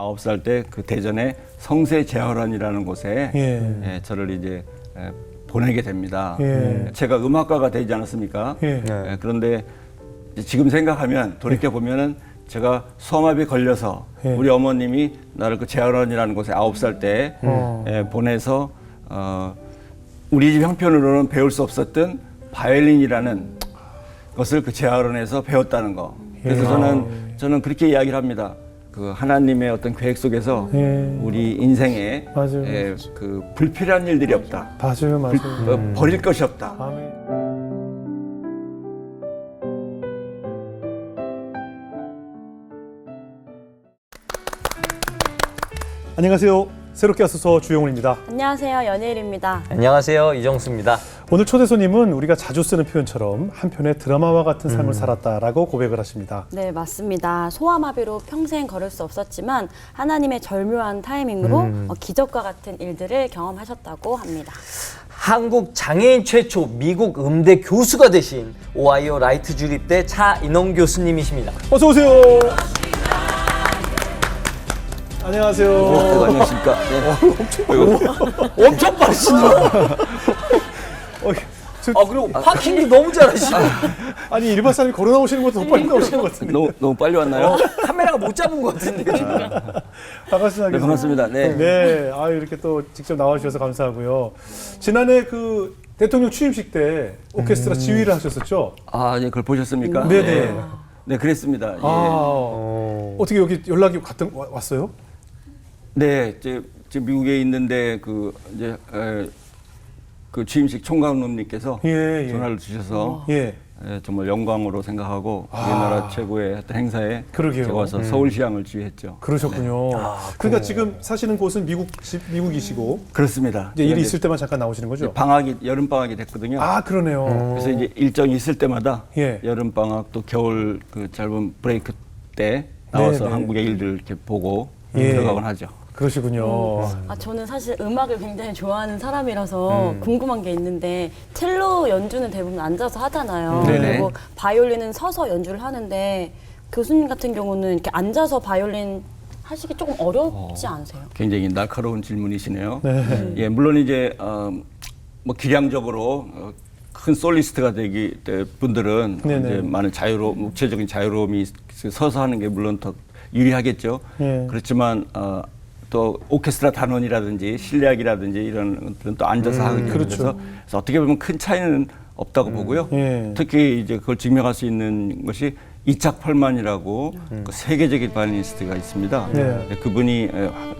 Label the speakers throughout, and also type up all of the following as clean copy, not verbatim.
Speaker 1: 9살 때 그 대전의 성세재활원이라는 곳에
Speaker 2: 예.
Speaker 1: 저를 이제 보내게 됩니다.
Speaker 2: 예.
Speaker 1: 제가 음악가가 되지 않았습니까?
Speaker 2: 예.
Speaker 1: 그런데 지금 생각하면 돌이켜 보면은 제가 소아마비에 걸려서 우리 어머님이 나를 그 재활원이라는 곳에 9살 때 보내서 우리 집 형편으로는 배울 수 없었던 바이올린이라는 것을 그 재활원에서 배웠다는 거. 그래서 저는 그렇게 이야기를 합니다. 그 하나님의 어떤 계획 속에서 우리 인생에
Speaker 2: 맞아요.
Speaker 1: 그 불필요한 일들이 없다.
Speaker 2: 맞아요.
Speaker 1: 버릴 것이 없다.
Speaker 2: 아멘. 안녕하세요. 새롭게 와서서 주영훈입니다.
Speaker 3: 안녕하세요. 연예일입니다.
Speaker 4: 안녕하세요. 이정수입니다.
Speaker 2: 오늘 초대 손님은 우리가 자주 쓰는 표현처럼 한편의 드라마와 같은 삶을 살았다라고 고백을 하십니다.
Speaker 3: 네, 맞습니다. 소아마비로 평생 걸을 수 없었지만 하나님의 절묘한 타이밍으로 기적과 같은 일들을 경험하셨다고 합니다.
Speaker 4: 한국 장애인 최초 미국 음대 교수가 되신 오하이오 라이트 주립대 차인홍 교수님이십니다.
Speaker 2: 어서 오세요. 안녕하세요.
Speaker 1: 안녕하십니까.
Speaker 4: 엄청 빠르시네요. 그리고 파킹도 너무 잘하시고.
Speaker 2: 아니 일반 사람이 걸어 나오시는 것도 더 빨리 나오시는 것 같은데.
Speaker 1: 너무 빨리 왔나요?
Speaker 4: 카메라가 못 잡은 것 같은데 지금.
Speaker 2: 반갑습니다.
Speaker 1: 네, 반갑습니다. 네.
Speaker 2: 네, 이렇게 또 직접 나와주셔서 감사하고요. 지난해 그 대통령 취임식 때 오케스트라 지휘를 하셨었죠?
Speaker 1: 예, 그걸 보셨습니까?
Speaker 2: 네네.
Speaker 1: 네, 그랬습니다. 예.
Speaker 2: 어떻게 여기 연락이 왔어요?
Speaker 1: 네, 지금 미국에 있는데 그 취임식 총감독님께서
Speaker 2: 예.
Speaker 1: 전화를 주셔서
Speaker 2: 예.
Speaker 1: 정말 영광으로 생각하고 우리나라 최고의 어떤 행사에
Speaker 2: 그러게요.
Speaker 1: 제가 와서 서울시장을 지휘했죠.
Speaker 2: 그러셨군요. 그러니까 지금 사시는 곳은 미국이시고
Speaker 1: 그렇습니다.
Speaker 2: 이제 일이 있을 때만 잠깐 나오시는 거죠?
Speaker 1: 여름 방학이 됐거든요.
Speaker 2: 그러네요.
Speaker 1: 그래서 이제 일정이 있을 때마다
Speaker 2: 예.
Speaker 1: 여름 방학 또 겨울 그 짧은 브레이크 때 나와서
Speaker 2: 네네.
Speaker 1: 한국의 일들 이렇게 보고
Speaker 2: 예.
Speaker 1: 들어가곤 하죠.
Speaker 2: 그러시군요.
Speaker 3: 저는 사실 음악을 굉장히 좋아하는 사람이라서 궁금한 게 있는데 첼로 연주는 대부분 앉아서 하잖아요.
Speaker 1: 네네.
Speaker 3: 그리고 바이올린은 서서 연주를 하는데 교수님 같은 경우는 이렇게 앉아서 바이올린 하시기 조금 어렵지 않으세요?
Speaker 1: 굉장히 날카로운 질문이시네요.
Speaker 2: 네.
Speaker 1: 예, 물론 이제 뭐 기량적으로 큰 솔리스트가 되기 분들은
Speaker 2: 네네.
Speaker 1: 이제 많은 육체적인 자유로움이 서서 하는 게 물론 더 유리하겠죠.
Speaker 2: 예.
Speaker 1: 그렇지만 또 오케스트라 단원이라든지 실내악이라든지 이런 것들은 또 앉아서 하거든요.
Speaker 2: 그렇죠.
Speaker 1: 그래서 어떻게 보면 큰 차이는 없다고 보고요.
Speaker 2: 예.
Speaker 1: 특히 이제 그걸 증명할 수 있는 것이 이착 펄만이라고 그 세계적인 바이올리니스트가 있습니다.
Speaker 2: 네.
Speaker 1: 그분이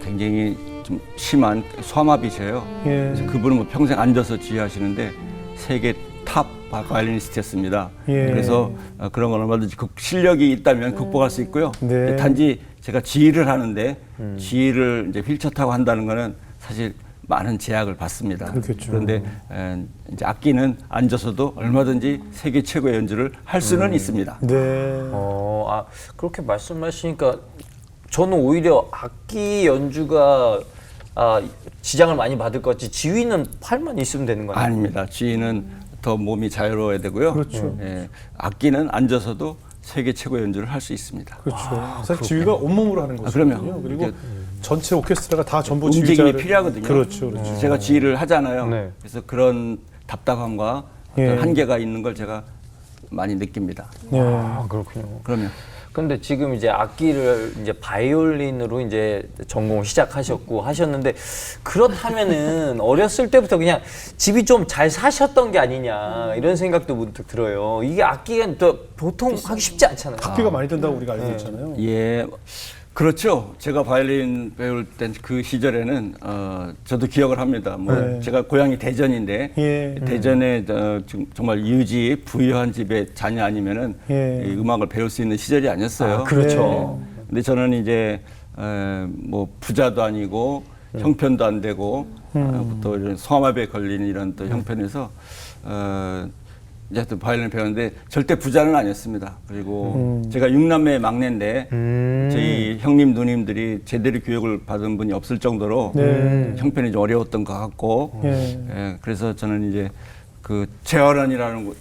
Speaker 1: 굉장히 좀 심한 소아마비셔요.
Speaker 2: 예.
Speaker 1: 그래서 그분은 뭐 평생 앉아서 지휘하시는데 세계 탑 바이올리니스트였습니다.
Speaker 2: 예.
Speaker 1: 그래서 그런 건 얼마든지 실력이 있다면 극복할 수 있고요.
Speaker 2: 네.
Speaker 1: 단지 제가 지휘를 하는데 지휘를 이제 휠체어 타고 한다는 거는 사실 많은 제약을 받습니다.
Speaker 2: 그렇겠죠.
Speaker 1: 그런데 이제 악기는 앉아서도 얼마든지 세계 최고의 연주를 할 수는 있습니다.
Speaker 2: 네.
Speaker 4: 그렇게 말씀하시니까 저는 오히려 악기 연주가 지장을 많이 받을 것 같지 지휘는 팔만 있으면 되는 거 아니에요?
Speaker 1: 아닙니다. 지휘는 더 몸이 자유로워야 되고요.
Speaker 2: 그렇죠.
Speaker 1: 악기는 앉아서도 세계 최고의 연주를 할 수 있습니다.
Speaker 2: 그렇죠. 사실 지휘가 온몸으로 하는
Speaker 1: 그럼요.
Speaker 2: 거거든요. 그리고
Speaker 1: 이게
Speaker 2: 전체 오케스트라가 다 전부
Speaker 1: 움직임이
Speaker 2: 지휘자를
Speaker 1: 필요하거든요.
Speaker 2: 그렇죠. 그렇죠.
Speaker 1: 제가 지휘를 하잖아요.
Speaker 4: 네.
Speaker 1: 그래서 그런 답답함과
Speaker 2: 예.
Speaker 1: 어떤 한계가 있는 걸 제가 많이 느낍니다.
Speaker 2: 네.
Speaker 4: 그렇군요.
Speaker 1: 그러면
Speaker 4: 근데 지금 이제 악기를 이제 바이올린으로 이제 전공을 시작하셨고 하셨는데 그렇다면은 어렸을 때부터 그냥 집이 좀 잘 사셨던 게 아니냐 이런 생각도 문득 들어요. 이게 악기가 또 보통 하기 쉽지 않잖아요.
Speaker 2: 학비가 많이 든다고 우리가 알고 있잖아요.
Speaker 1: 예, 그렇죠. 제가 바이올린 배울 때 그 시절에는 저도 기억을 합니다. 뭐
Speaker 2: 네.
Speaker 1: 제가 고향이 대전인데
Speaker 2: 예.
Speaker 1: 대전에 지금 정말 유지 부유한 집의 자녀 아니면은
Speaker 2: 예.
Speaker 1: 이 음악을 배울 수 있는 시절이 아니었어요.
Speaker 4: 그렇죠.
Speaker 1: 근데 저는 이제 뭐 부자도 아니고 형편도 안 되고 또 이런 소아마비에 걸린 이런 또 형편에서 이제 또 바이올린을 배웠는데 절대 부자는 아니었습니다. 그리고 제가 6남매 막내인데 저희 형님 누님들이 제대로 교육을 받은 분이 없을 정도로
Speaker 2: 네.
Speaker 1: 형편이 좀 어려웠던 것 같고
Speaker 2: 예.
Speaker 1: 그래서 저는 이제 그 재활원이라는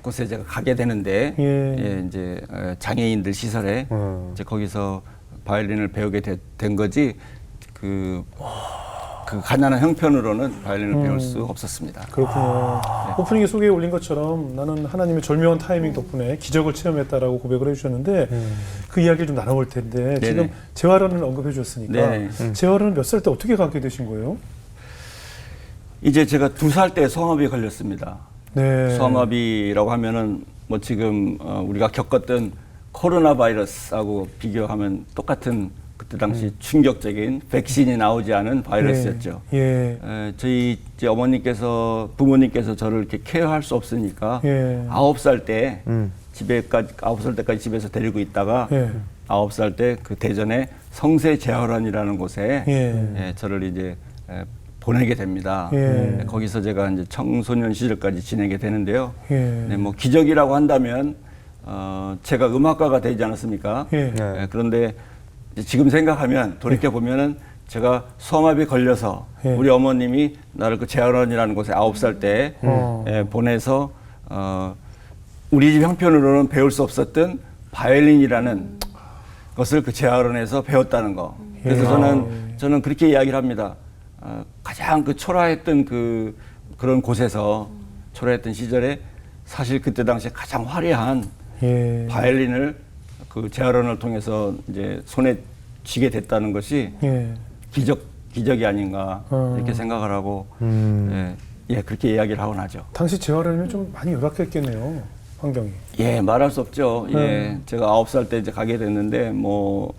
Speaker 1: 곳에 제가 가게 되는데
Speaker 2: 예.
Speaker 1: 이제 장애인들 시설에 이제 거기서 바이올린을 배우게 된 거지 그 가난한 형편으로는 바이올린을 배울 수 없었습니다.
Speaker 2: 그렇군요. 오프닝에 소개에 올린 것처럼 나는 하나님의 절묘한 타이밍 덕분에 기적을 체험했다라고 고백을 해주셨는데 그 이야기를 좀 나눠볼 텐데 지금 재활원을 언급해 주셨으니까
Speaker 1: 네.
Speaker 2: 재활원은 몇 살 때 어떻게 가게 되신 거예요?
Speaker 1: 이제 제가 2살 때 소아마비에 걸렸습니다.
Speaker 2: 네.
Speaker 1: 소아마비라고 하면은 뭐 지금 우리가 겪었던 코로나 바이러스하고 비교하면 똑같은 그때 당시 충격적인 백신이 나오지 않은 바이러스였죠.
Speaker 2: 예.
Speaker 1: 저희 이제 부모님께서 저를 이렇게 케어할 수 없으니까
Speaker 2: 예.
Speaker 1: 9살 때 집에까지 9살 때까지 집에서 데리고 있다가
Speaker 2: 예.
Speaker 1: 9살 때 그 대전에 성세 재활원이라는 곳에
Speaker 2: 예.
Speaker 1: 저를 이제 보내게 됩니다.
Speaker 2: 예.
Speaker 1: 거기서 제가 이제 청소년 시절까지 지내게 되는데요.
Speaker 2: 예.
Speaker 1: 네, 뭐 기적이라고 한다면 제가 음악가가 되지 않았습니까?
Speaker 2: 예.
Speaker 1: 그런데 지금 생각하면 돌이켜 보면은 제가 소아마비에 걸려서
Speaker 2: 예.
Speaker 1: 우리 어머님이 나를 그 재활원이라는 곳에 9살 때 보내서 우리 집 형편으로는 배울 수 없었던 바이올린이라는 것을 그 재활원에서 배웠다는 거. 그래서 저는 그렇게 이야기를 합니다. 가장 그 초라했던 그런 곳에서 초라했던 시절에 사실 그때 당시에 가장 화려한
Speaker 2: 예.
Speaker 1: 바이올린을 그 재활원을 통해서 이제 손에 쥐게 됐다는 것이
Speaker 2: 예.
Speaker 1: 기적이 아닌가 이렇게 생각을 하고 그렇게 이야기를 하곤 하죠.
Speaker 2: 당시 재활원이면 좀 많이 열악했겠네요, 환경이.
Speaker 1: 예, 말할 수 없죠. 예, 제가 9살 때 이제 가게 됐는데 뭐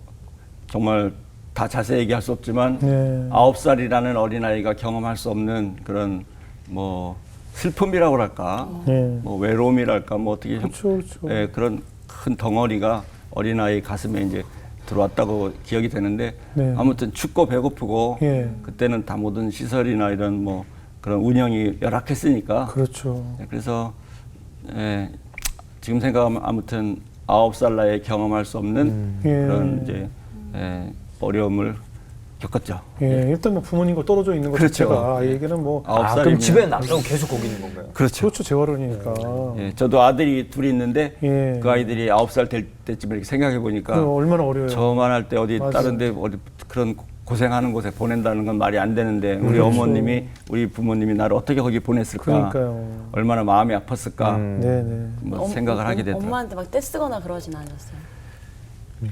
Speaker 1: 정말 다 자세히 얘기할 수 없지만
Speaker 2: 네.
Speaker 1: 9살이라는 어린아이가 경험할 수 없는 그런 뭐 슬픔이라고 할까,
Speaker 2: 네.
Speaker 1: 뭐 외로움이랄까, 뭐 어떻게
Speaker 2: 그렇죠.
Speaker 1: 예, 그런 큰 덩어리가 어린아이 가슴에 이제 들어왔다고 기억이 되는데
Speaker 2: 네.
Speaker 1: 아무튼 춥고 배고프고
Speaker 2: 예.
Speaker 1: 그때는 다 모든 시설이나 이런 뭐 그런 운영이 열악했으니까
Speaker 2: 그렇죠.
Speaker 1: 그래서 지금 생각하면 아무튼 9살 나이에 경험할 수 없는 그런 이제 어려움을 겪었죠.
Speaker 2: 예, 일단 뭐 부모님과 떨어져 있는 것
Speaker 1: 그렇죠.
Speaker 2: 자체가 아이에게는 뭐
Speaker 1: 9살이면
Speaker 4: 그럼 집에 남자고 계속 거기 있는 건가요?
Speaker 1: 그렇죠.
Speaker 2: 재활원이니까.
Speaker 1: 예, 저도 아들이 둘이 있는데
Speaker 2: 예.
Speaker 1: 그 아이들이 9살 될 때쯤에 이렇게 생각해 보니까
Speaker 2: 그럼 얼마나 어려워요.
Speaker 1: 저만 할 때 어디
Speaker 2: 맞아요.
Speaker 1: 다른데 어디 그런 고생하는 곳에 보낸다는 건 말이 안 되는데 우리
Speaker 2: 그렇죠.
Speaker 1: 어머님이 우리 부모님이 나를 어떻게 거기 보냈을까?
Speaker 2: 그러니까요.
Speaker 1: 얼마나 마음이 아팠을까?
Speaker 2: 네네.
Speaker 1: 뭐 생각을 하게 되더라고요.
Speaker 3: 엄마한테 막 떼쓰거나 그러진 않으셨어요?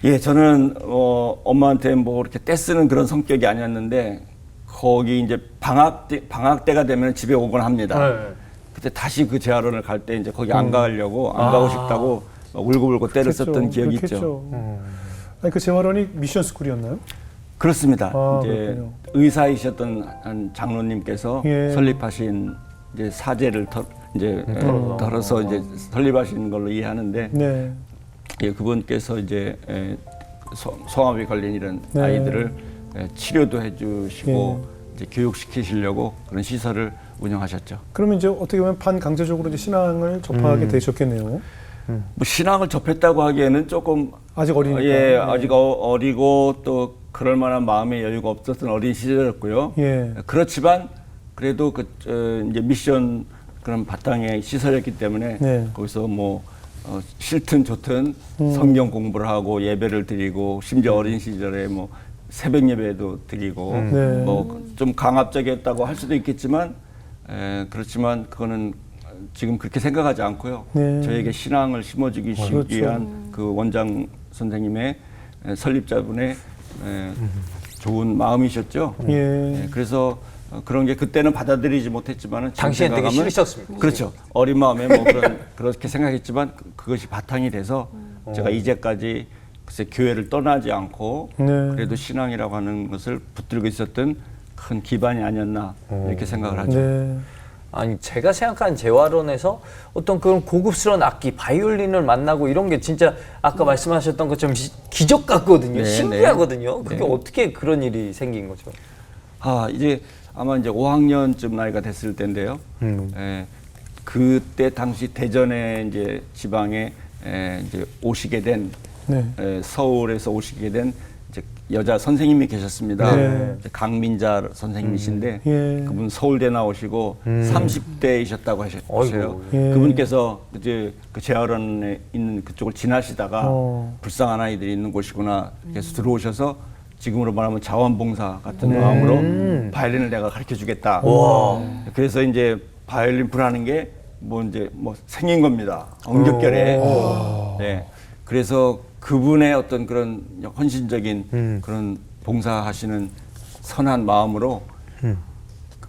Speaker 1: 예, 저는 엄마한테 뭐 이렇게 떼쓰는 그런 성격이 아니었는데 거기 이제 방학 때가 되면 집에 오곤 합니다.
Speaker 4: 네.
Speaker 1: 그때 다시 그 재활원을 갈 때 이제 거기 안 가려고 안 가고 싶다고 막 울고불고 때를 썼던 기억이 있죠.
Speaker 2: 아니 그 재활원이 미션 스쿨이었나요?
Speaker 1: 그렇습니다. 이제
Speaker 2: 그렇군요.
Speaker 1: 의사이셨던 한 장로님께서
Speaker 2: 예.
Speaker 1: 설립하신 이제 사제를 덜어서 이제 설립하신 걸로 이해하는데
Speaker 2: 네.
Speaker 1: 예, 그분께서 이제 소아마비 걸린 이런
Speaker 2: 네.
Speaker 1: 아이들을 치료도 해주시고 이제 교육시키시려고 그런 시설을 운영하셨죠.
Speaker 2: 그러면 이제 어떻게 보면 반강제적으로 이제 신앙을 접하게 되셨겠네요.
Speaker 1: 뭐 신앙을 접했다고 하기에는 조금
Speaker 2: 아직 어리니까.
Speaker 1: 예, 아직 어리고 또 그럴 만한 마음의 여유가 없었던 어린 시절이었고요.
Speaker 2: 예.
Speaker 1: 그렇지만 그래도 이제 미션 그런 바탕의 시설이었기 때문에
Speaker 2: 네.
Speaker 1: 거기서 뭐 싫든 좋든 성경 공부를 하고 예배를 드리고 심지어 어린 시절에 뭐 새벽 예배도 드리고
Speaker 2: 네.
Speaker 1: 뭐 좀 강압적이었다고 할 수도 있겠지만 그렇지만 그거는 지금 그렇게 생각하지 않고요.
Speaker 2: 네.
Speaker 1: 저에게 신앙을 심어주기
Speaker 2: 그렇죠.
Speaker 1: 위한 그 원장 선생님의 설립자분의 좋은 마음이셨죠.
Speaker 2: 예.
Speaker 1: 그래서 그런 게 그때는 받아들이지 못했지만은 지금
Speaker 4: 당시엔 되게
Speaker 1: 생각하면
Speaker 4: 싫으셨습니다.
Speaker 1: 그렇죠. 어린 마음에 뭐 그렇게 생각했지만 그것이 바탕이 돼서 제가 이제까지 글쎄 교회를 떠나지 않고
Speaker 2: 네.
Speaker 1: 그래도 신앙이라고 하는 것을 붙들고 있었던 큰 기반이 아니었나 이렇게 생각을 하죠.
Speaker 2: 네.
Speaker 4: 아니 제가 생각한 재활원에서 어떤 그런 고급스러운 악기 바이올린을 만나고 이런 게 진짜 아까 말씀하셨던 것처럼 기적 같거든요.
Speaker 1: 네,
Speaker 4: 신기하거든요.
Speaker 1: 네.
Speaker 4: 그게
Speaker 1: 네.
Speaker 4: 어떻게 그런 일이 생긴 거죠?
Speaker 1: 이제 아마 이제 5학년쯤 나이가 됐을 때인데요. 그때 당시 대전에 이제 지방에 이제 오시게 된
Speaker 2: 네.
Speaker 1: 서울에서 오시게 된 이제 여자 선생님이 계셨습니다.
Speaker 2: 네.
Speaker 1: 강민자 선생님이신데
Speaker 2: 예.
Speaker 1: 그분 서울대 나오시고 30대이셨다고 하셨어요.
Speaker 4: 어이구.
Speaker 2: 예.
Speaker 1: 그분께서 이제 그 재활원에 있는 그쪽을 지나시다가 불쌍한 아이들이 있는 곳이구나 그래서 들어오셔서 지금으로 말하면 자원봉사 같은 마음으로 바이올린을 내가 가르쳐 주겠다. 그래서 이제 바이올린 불하는 게 뭐 이제 뭐 생긴 겁니다. 엉겹결에. 네. 그래서 그분의 어떤 그런 헌신적인 그런 봉사하시는 선한 마음으로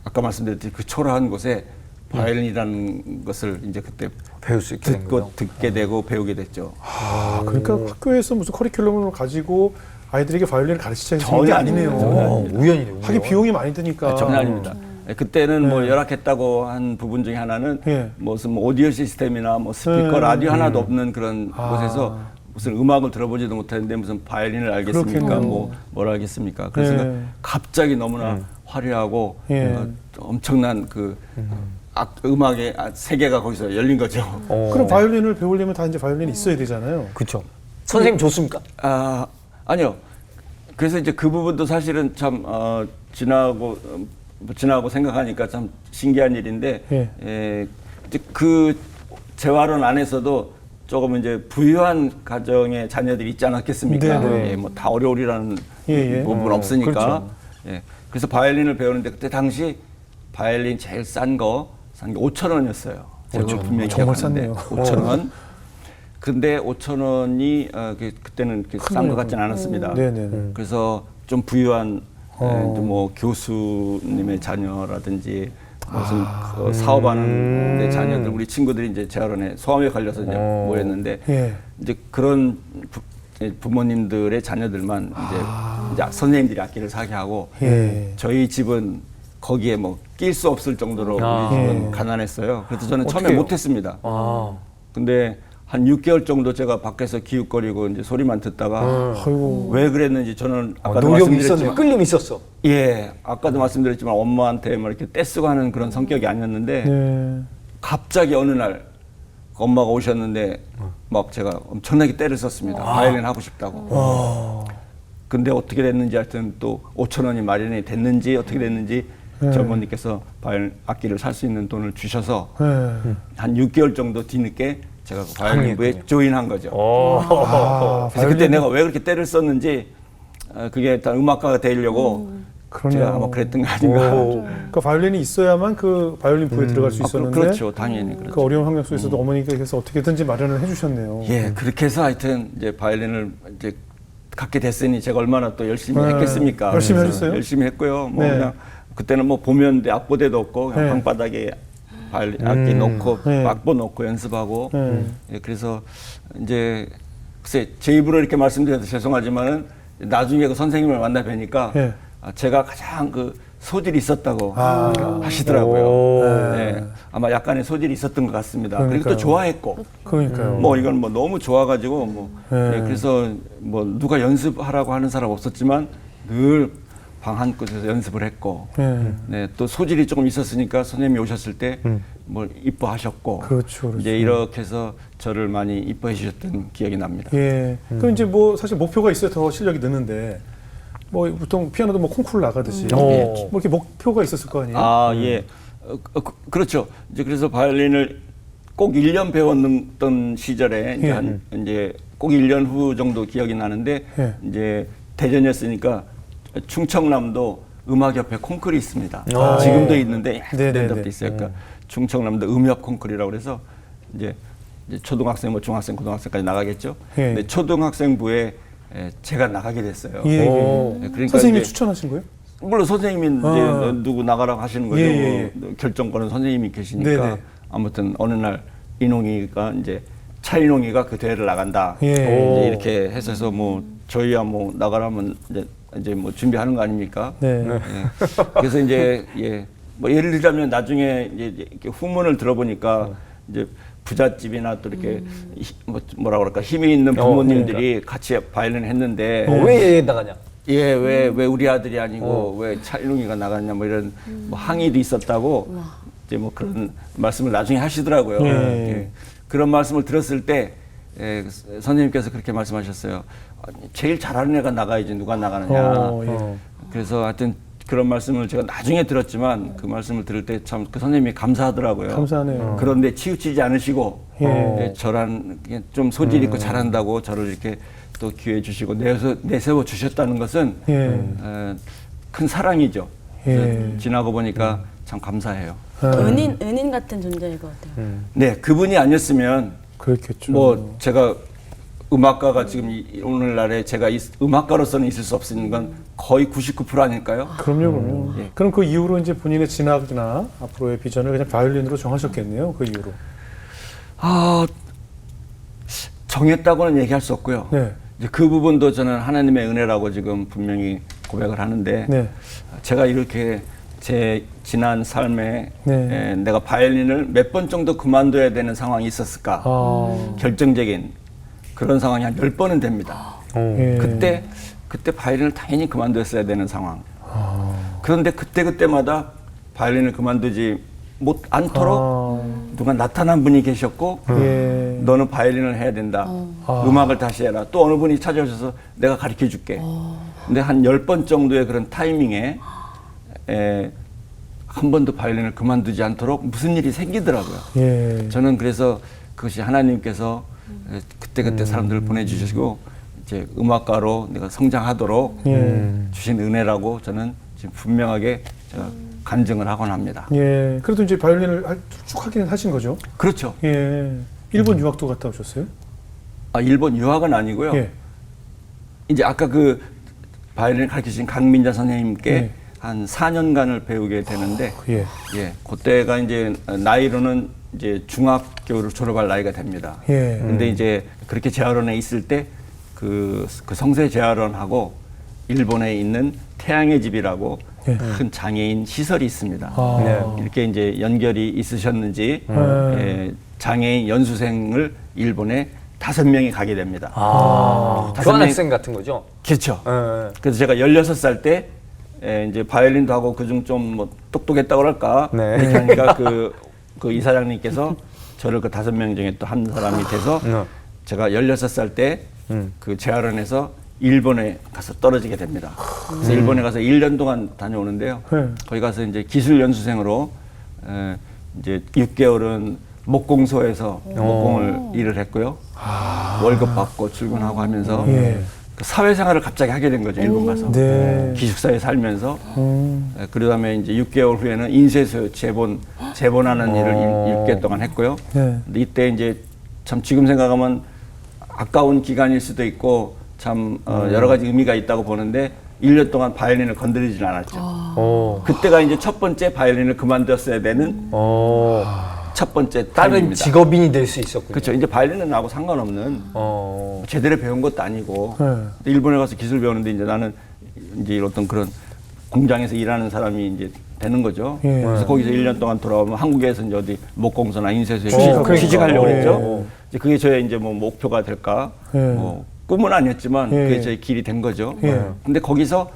Speaker 1: 아까 말씀드렸듯이 그 초라한 곳에 바이올린이라는 것을 이제 그때
Speaker 4: 배울 수 있게 된 거죠.
Speaker 1: 듣게 되고 배우게 됐죠.
Speaker 2: 그러니까 학교에서 무슨 커리큘럼을 가지고 아이들에게 바이올린을 가르치자
Speaker 1: 전혀
Speaker 2: 게
Speaker 1: 아닙니다.
Speaker 2: 아니네요.
Speaker 1: 전혀 아닙니다.
Speaker 4: 우연이네요.
Speaker 2: 하긴 비용이 많이 드니까.
Speaker 1: 전혀 아닙니다. 그때는 뭐 열악했다고 한 부분 중에 하나는
Speaker 2: 예.
Speaker 1: 무슨 뭐 오디오 시스템이나 뭐 스피커, 라디오 하나도 없는 그런 곳에서 무슨 음악을 들어보지도 못했는데 무슨 바이올린을 알겠습니까?
Speaker 2: 그렇겠네요.
Speaker 1: 뭘 알겠습니까? 그래서
Speaker 2: 예.
Speaker 1: 갑자기 너무나 화려하고
Speaker 2: 예.
Speaker 1: 엄청난 그 음악의 세계가 거기서 열린 거죠.
Speaker 2: 그럼 바이올린을 배우려면 다 이제 바이올린이 있어야 되잖아요.
Speaker 4: 그렇죠. 선생님 좋습니까?
Speaker 1: 아니요. 그래서 이제 그 부분도 사실은 참 지나고 생각하니까 참 신기한 일인데,
Speaker 2: 예.
Speaker 1: 이제 그 재활원 안에서도 조금 이제 부유한 가정의 자녀들이 있지 않았겠습니까?
Speaker 2: 네.
Speaker 1: 뭐 다 어려울이라는
Speaker 2: 예.
Speaker 1: 부분 없으니까.
Speaker 2: 그렇죠.
Speaker 1: 예. 그래서 바이올린을 배우는데 그때 당시 바이올린 제일 싼 게 5,000원이었어요. 제가 분명히
Speaker 2: 정말
Speaker 1: 기억하는데
Speaker 2: 쌌네요.
Speaker 1: 5,000원. 근데 5,000원이 그때는 싼 것 같지는 않았습니다.
Speaker 2: 네네.
Speaker 1: 그래서 좀 부유한 뭐 교수님의 자녀라든지 무슨 그 사업하는 데 자녀들 우리 친구들이 이제 재활원에 소아암에 걸려서 이제 모였는데
Speaker 2: 예.
Speaker 1: 이제 그런 부모님들의 자녀들만 이제 선생님들이 악기를 사게 하고
Speaker 2: 예.
Speaker 1: 저희 집은 거기에 뭐 낄 수 없을 정도로 우리 집은 가난했어요. 그래서 저는 처음에
Speaker 4: 어떡해요?
Speaker 1: 못했습니다. 근데 한 6개월 정도 제가 밖에서 기웃거리고 이제 소리만 듣다가
Speaker 2: 아이고.
Speaker 1: 왜 그랬는지 저는 아까도
Speaker 4: 노력이 있었네.
Speaker 1: 말씀드렸지만
Speaker 4: 끌림이 있었어.
Speaker 1: 예, 아까도 말씀드렸지만 엄마한테 뭐 이렇게 떼쓰고 하는 그런 성격이 아니었는데
Speaker 2: 네.
Speaker 1: 갑자기 어느 날 엄마가 오셨는데 막 제가 엄청나게 때를 썼습니다. 바이올린 하고 싶다고. 근데 어떻게 됐는지 하여튼 또 5,000원이 마련이 됐는지 어떻게 됐는지 어머니께서 바이올린 악기를 살 수 있는 돈을 주셔서
Speaker 2: 네.
Speaker 1: 한 6개월 정도 뒤늦게 제가 그 바이올린부에 조인한 거죠. 그래서 그때 내가 왜 그렇게 때를 썼는지 그게 일단 음악가가 되려고
Speaker 2: 그러네요.
Speaker 1: 제가 아마 그랬던 거 아닌가.
Speaker 2: 그러니까 바이올린이 있어야만 그 바이올린 부에 들어갈 수 있었는데
Speaker 1: 그렇죠, 당연히 그렇죠.
Speaker 2: 그 어려운 환경 속에서도 어머니께서 어떻게든지 마련을 해주셨네요.
Speaker 1: 예, 그렇게 해서 하여튼 이제 바이올린을 이제 갖게 됐으니 제가 얼마나 또 열심히 했겠습니까?
Speaker 2: 열심히
Speaker 1: 그래서
Speaker 2: 하셨어요?
Speaker 1: 열심히 했고요. 뭐
Speaker 2: 네.
Speaker 1: 그냥 그때는 뭐 보면대 악보대도 없고 그냥
Speaker 2: 네.
Speaker 1: 방바닥에 바이올린 악기 놓고
Speaker 2: 네.
Speaker 1: 악보 놓고 연습하고 예, 그래서 이제 글쎄 제 입으로 이렇게 말씀드려서 죄송하지만은 나중에 그 선생님을 만나 뵈니까
Speaker 2: 네.
Speaker 1: 제가 가장 그 소질이 있었다고 하시더라고요. 네, 아마 약간의 소질이 있었던 것 같습니다. 그리고
Speaker 2: 그러니까요.
Speaker 1: 또 좋아했고.
Speaker 2: 그러니까요.
Speaker 1: 뭐 이건 뭐 너무 좋아가지고 뭐
Speaker 2: 네.
Speaker 1: 예, 그래서 뭐 누가 연습하라고 하는 사람 없었지만 늘 방 한 곳에서 연습을 했고 네, 또 소질이 조금 있었으니까 선생님이 오셨을 때 뭘 이뻐하셨고
Speaker 2: 그렇죠.
Speaker 1: 이제 이렇게 해서 저를 많이 이뻐해 주셨던 기억이 납니다.
Speaker 2: 예. 그럼 이제 뭐 사실 목표가 있어야 더 실력이 느는데 뭐 보통 피아노도 뭐 콩쿠르 나가듯이 뭐 이렇게 목표가 있었을 거 아니에요?
Speaker 1: 아, 예. 그렇죠. 이제 그래서 바이올린을 꼭 1년 배웠던 시절에 이제
Speaker 2: 예.
Speaker 1: 이제 꼭 1년 후 정도 기억이 나는데
Speaker 2: 예.
Speaker 1: 이제 대전이었으니까 충청남도 음악협회 콩쿨이 있습니다.
Speaker 2: 아,
Speaker 1: 지금도
Speaker 2: 예.
Speaker 1: 있는데
Speaker 2: 네네네.
Speaker 1: 옛날부터 있어요. 그러니까 충청남도 음협 콩쿨이라고 그래서 이제 초등학생, 뭐 중학생, 고등학생까지 나가겠죠.
Speaker 2: 예.
Speaker 1: 근데 초등학생부에 제가 나가게 됐어요.
Speaker 2: 예.
Speaker 1: 그러니까
Speaker 2: 선생님이
Speaker 1: 이제
Speaker 2: 추천하신 거예요?
Speaker 1: 물론 선생님이 이제 누구 나가라고 하시는 거죠.
Speaker 2: 예.
Speaker 1: 결정권은 선생님이 계시니까.
Speaker 2: 네네.
Speaker 1: 아무튼 어느 날 인홍이가 이제 차인홍이가 그 대회를 나간다.
Speaker 2: 예.
Speaker 1: 이제 이렇게 해서 뭐 저희야 뭐 나가라면 이제 뭐 준비하는 거 아닙니까?
Speaker 2: 네.
Speaker 1: 예. 그래서 이제 뭐 예를 들자면 나중에 이제 이렇게 후문을 들어보니까 이제 부잣집이나 또 이렇게 뭐라 그럴까 힘이 있는 부모님들이 같이 바이올린 했는데
Speaker 4: 왜 얘 나가냐?
Speaker 1: 예, 왜 우리 아들이 아니고 왜 차일웅이가 나갔냐 뭐 이런 뭐 항의도 있었다고 이제 뭐 그런 말씀을 나중에 하시더라고요.
Speaker 2: 예.
Speaker 1: 예. 그런 말씀을 들었을 때 선생님께서 그렇게 말씀하셨어요. 제일 잘하는 애가 나가야지 누가 나가느냐.
Speaker 2: 예.
Speaker 1: 그래서 하여튼 그런 말씀을 제가 나중에 들었지만 그 말씀을 들을 때 참 그 선생님이 감사하더라고요.
Speaker 2: 감사하네요.
Speaker 1: 그런데 치우치지 않으시고
Speaker 2: 예.
Speaker 1: 저란 좀 소질 있고 잘한다고 저를 이렇게 또 기회 주시고 내세워 주셨다는 것은
Speaker 2: 예.
Speaker 1: 큰 사랑이죠.
Speaker 2: 예.
Speaker 1: 그래서 지나고 보니까 참 감사해요.
Speaker 3: 은인 같은 존재일 것 같아요.
Speaker 1: 네, 그분이 아니었으면
Speaker 2: 그렇겠죠.
Speaker 1: 뭐 제가 음악가가 지금 오늘날에 제가 음악가로서는 있을 수 없는 건 거의 99% 아닐까요?
Speaker 2: 그럼요.
Speaker 1: 예.
Speaker 2: 그럼 그 이후로 이제 본인의 진학이나 앞으로의 비전을 그냥 바이올린으로 정하셨겠네요. 그 이후로.
Speaker 1: 정했다고는 얘기할 수 없고요.
Speaker 2: 네.
Speaker 1: 이제 그 부분도 저는 하나님의 은혜라고 지금 분명히 고백을 하는데
Speaker 2: 네.
Speaker 1: 제가 이렇게 제 지난 삶에
Speaker 2: 네.
Speaker 1: 내가 바이올린을 몇 번 정도 그만둬야 되는 상황이 있었을까? 결정적인 그런 상황이 한 10번은 됩니다.
Speaker 2: 예.
Speaker 1: 그때 바이올린을 당연히 그만뒀어야 되는 상황. 그런데 그때마다 바이올린을 그만두지 않도록 누가 나타난 분이 계셨고
Speaker 2: 예.
Speaker 1: 너는 바이올린을 해야 된다. 음악을 다시 해라. 또 어느 분이 찾아오셔서 내가 가르쳐 줄게. 근데 한 10번 정도의 그런 타이밍에 한 번도 바이올린을 그만두지 않도록 무슨 일이 생기더라고요.
Speaker 2: 예.
Speaker 1: 저는 그래서 그것이 하나님께서 그때 사람들을 보내주시고 이제 음악가로 내가 성장하도록 주신 은혜라고 저는 지금 분명하게 제가 간증을 하곤 합니다.
Speaker 2: 예. 그래도 이제 바이올린을 쭉 하긴 하신 거죠?
Speaker 1: 그렇죠.
Speaker 2: 예. 일본 유학도 갔다 오셨어요?
Speaker 1: 일본 유학은 아니고요.
Speaker 2: 예.
Speaker 1: 이제 아까 그 바이올린을 가르치신 강민자 선생님께
Speaker 2: 예.
Speaker 1: 한 4년간을 배우게 되는데
Speaker 2: 예.
Speaker 1: 그때가 이제 나이로는 이제 중학교를 졸업할 나이가 됩니다.
Speaker 2: 예.
Speaker 1: 근데 이제 그렇게 재활원에 있을 때 그 성세 재활원하고 일본에 있는 태양의 집이라고
Speaker 2: 예.
Speaker 1: 큰 장애인 시설이 있습니다.
Speaker 2: 네.
Speaker 1: 이렇게 이제 연결이 있으셨는지 장애인 연수생을 일본에 5명이 가게 됩니다.
Speaker 4: 교환학생 같은 거죠?
Speaker 1: 그렇죠.
Speaker 4: 예.
Speaker 1: 그래서 제가 16살 때 이제 바이올린도 하고 그중 좀 뭐 똑똑했다고 할까
Speaker 4: 네.
Speaker 1: 그렇게 하니까 그 이사장님께서 저를 그 5명 중에 또 한 사람이 돼서 제가 16살 때 그 재활원에서 일본에 가서 떨어지게 됩니다. 그래서 일본에 가서 1년 동안 다녀오는데요. 거기 가서 이제 기술 연수생으로 이제 6개월은 목공소에서 목공을 일을 했고요. 월급 받고 출근하고 하면서 그 사회생활을 갑자기 하게 된 거죠. 일본 가서
Speaker 2: 네.
Speaker 1: 기숙사에 살면서 그다음에 이제 6개월 후에는 인쇄소 제본하는 일을 6개월 동안 했고요.
Speaker 2: 네.
Speaker 1: 근데 이때 이제 참 지금 생각하면 아까운 기간일 수도 있고 참 여러 가지 의미가 있다고 보는데 1년 동안 바이올린을 건드리진 않았죠. 그때가 이제 첫 번째 바이올린을 그만뒀어야 되는 첫 번째
Speaker 4: 다른
Speaker 1: 타임입니다.
Speaker 4: 직업인이 될 수 있었군요.
Speaker 1: 그렇죠. 이제 바이올린은 나하고 상관없는 제대로 배운 것도 아니고 근데 일본에 가서 기술 배우는데 이제 나는 이제 어떤 그런 공장에서 일하는 사람이 이제 되는 거죠. 그래서 거기서 1년 동안 돌아오면 한국에서 이제 어디 목공소나 인쇄소에 취직하려고 했죠. 이제 그게 저의 이제 뭐 목표가 될까, 뭐 꿈은 아니었지만 그게 저의 길이 된 거죠. 근데 거기서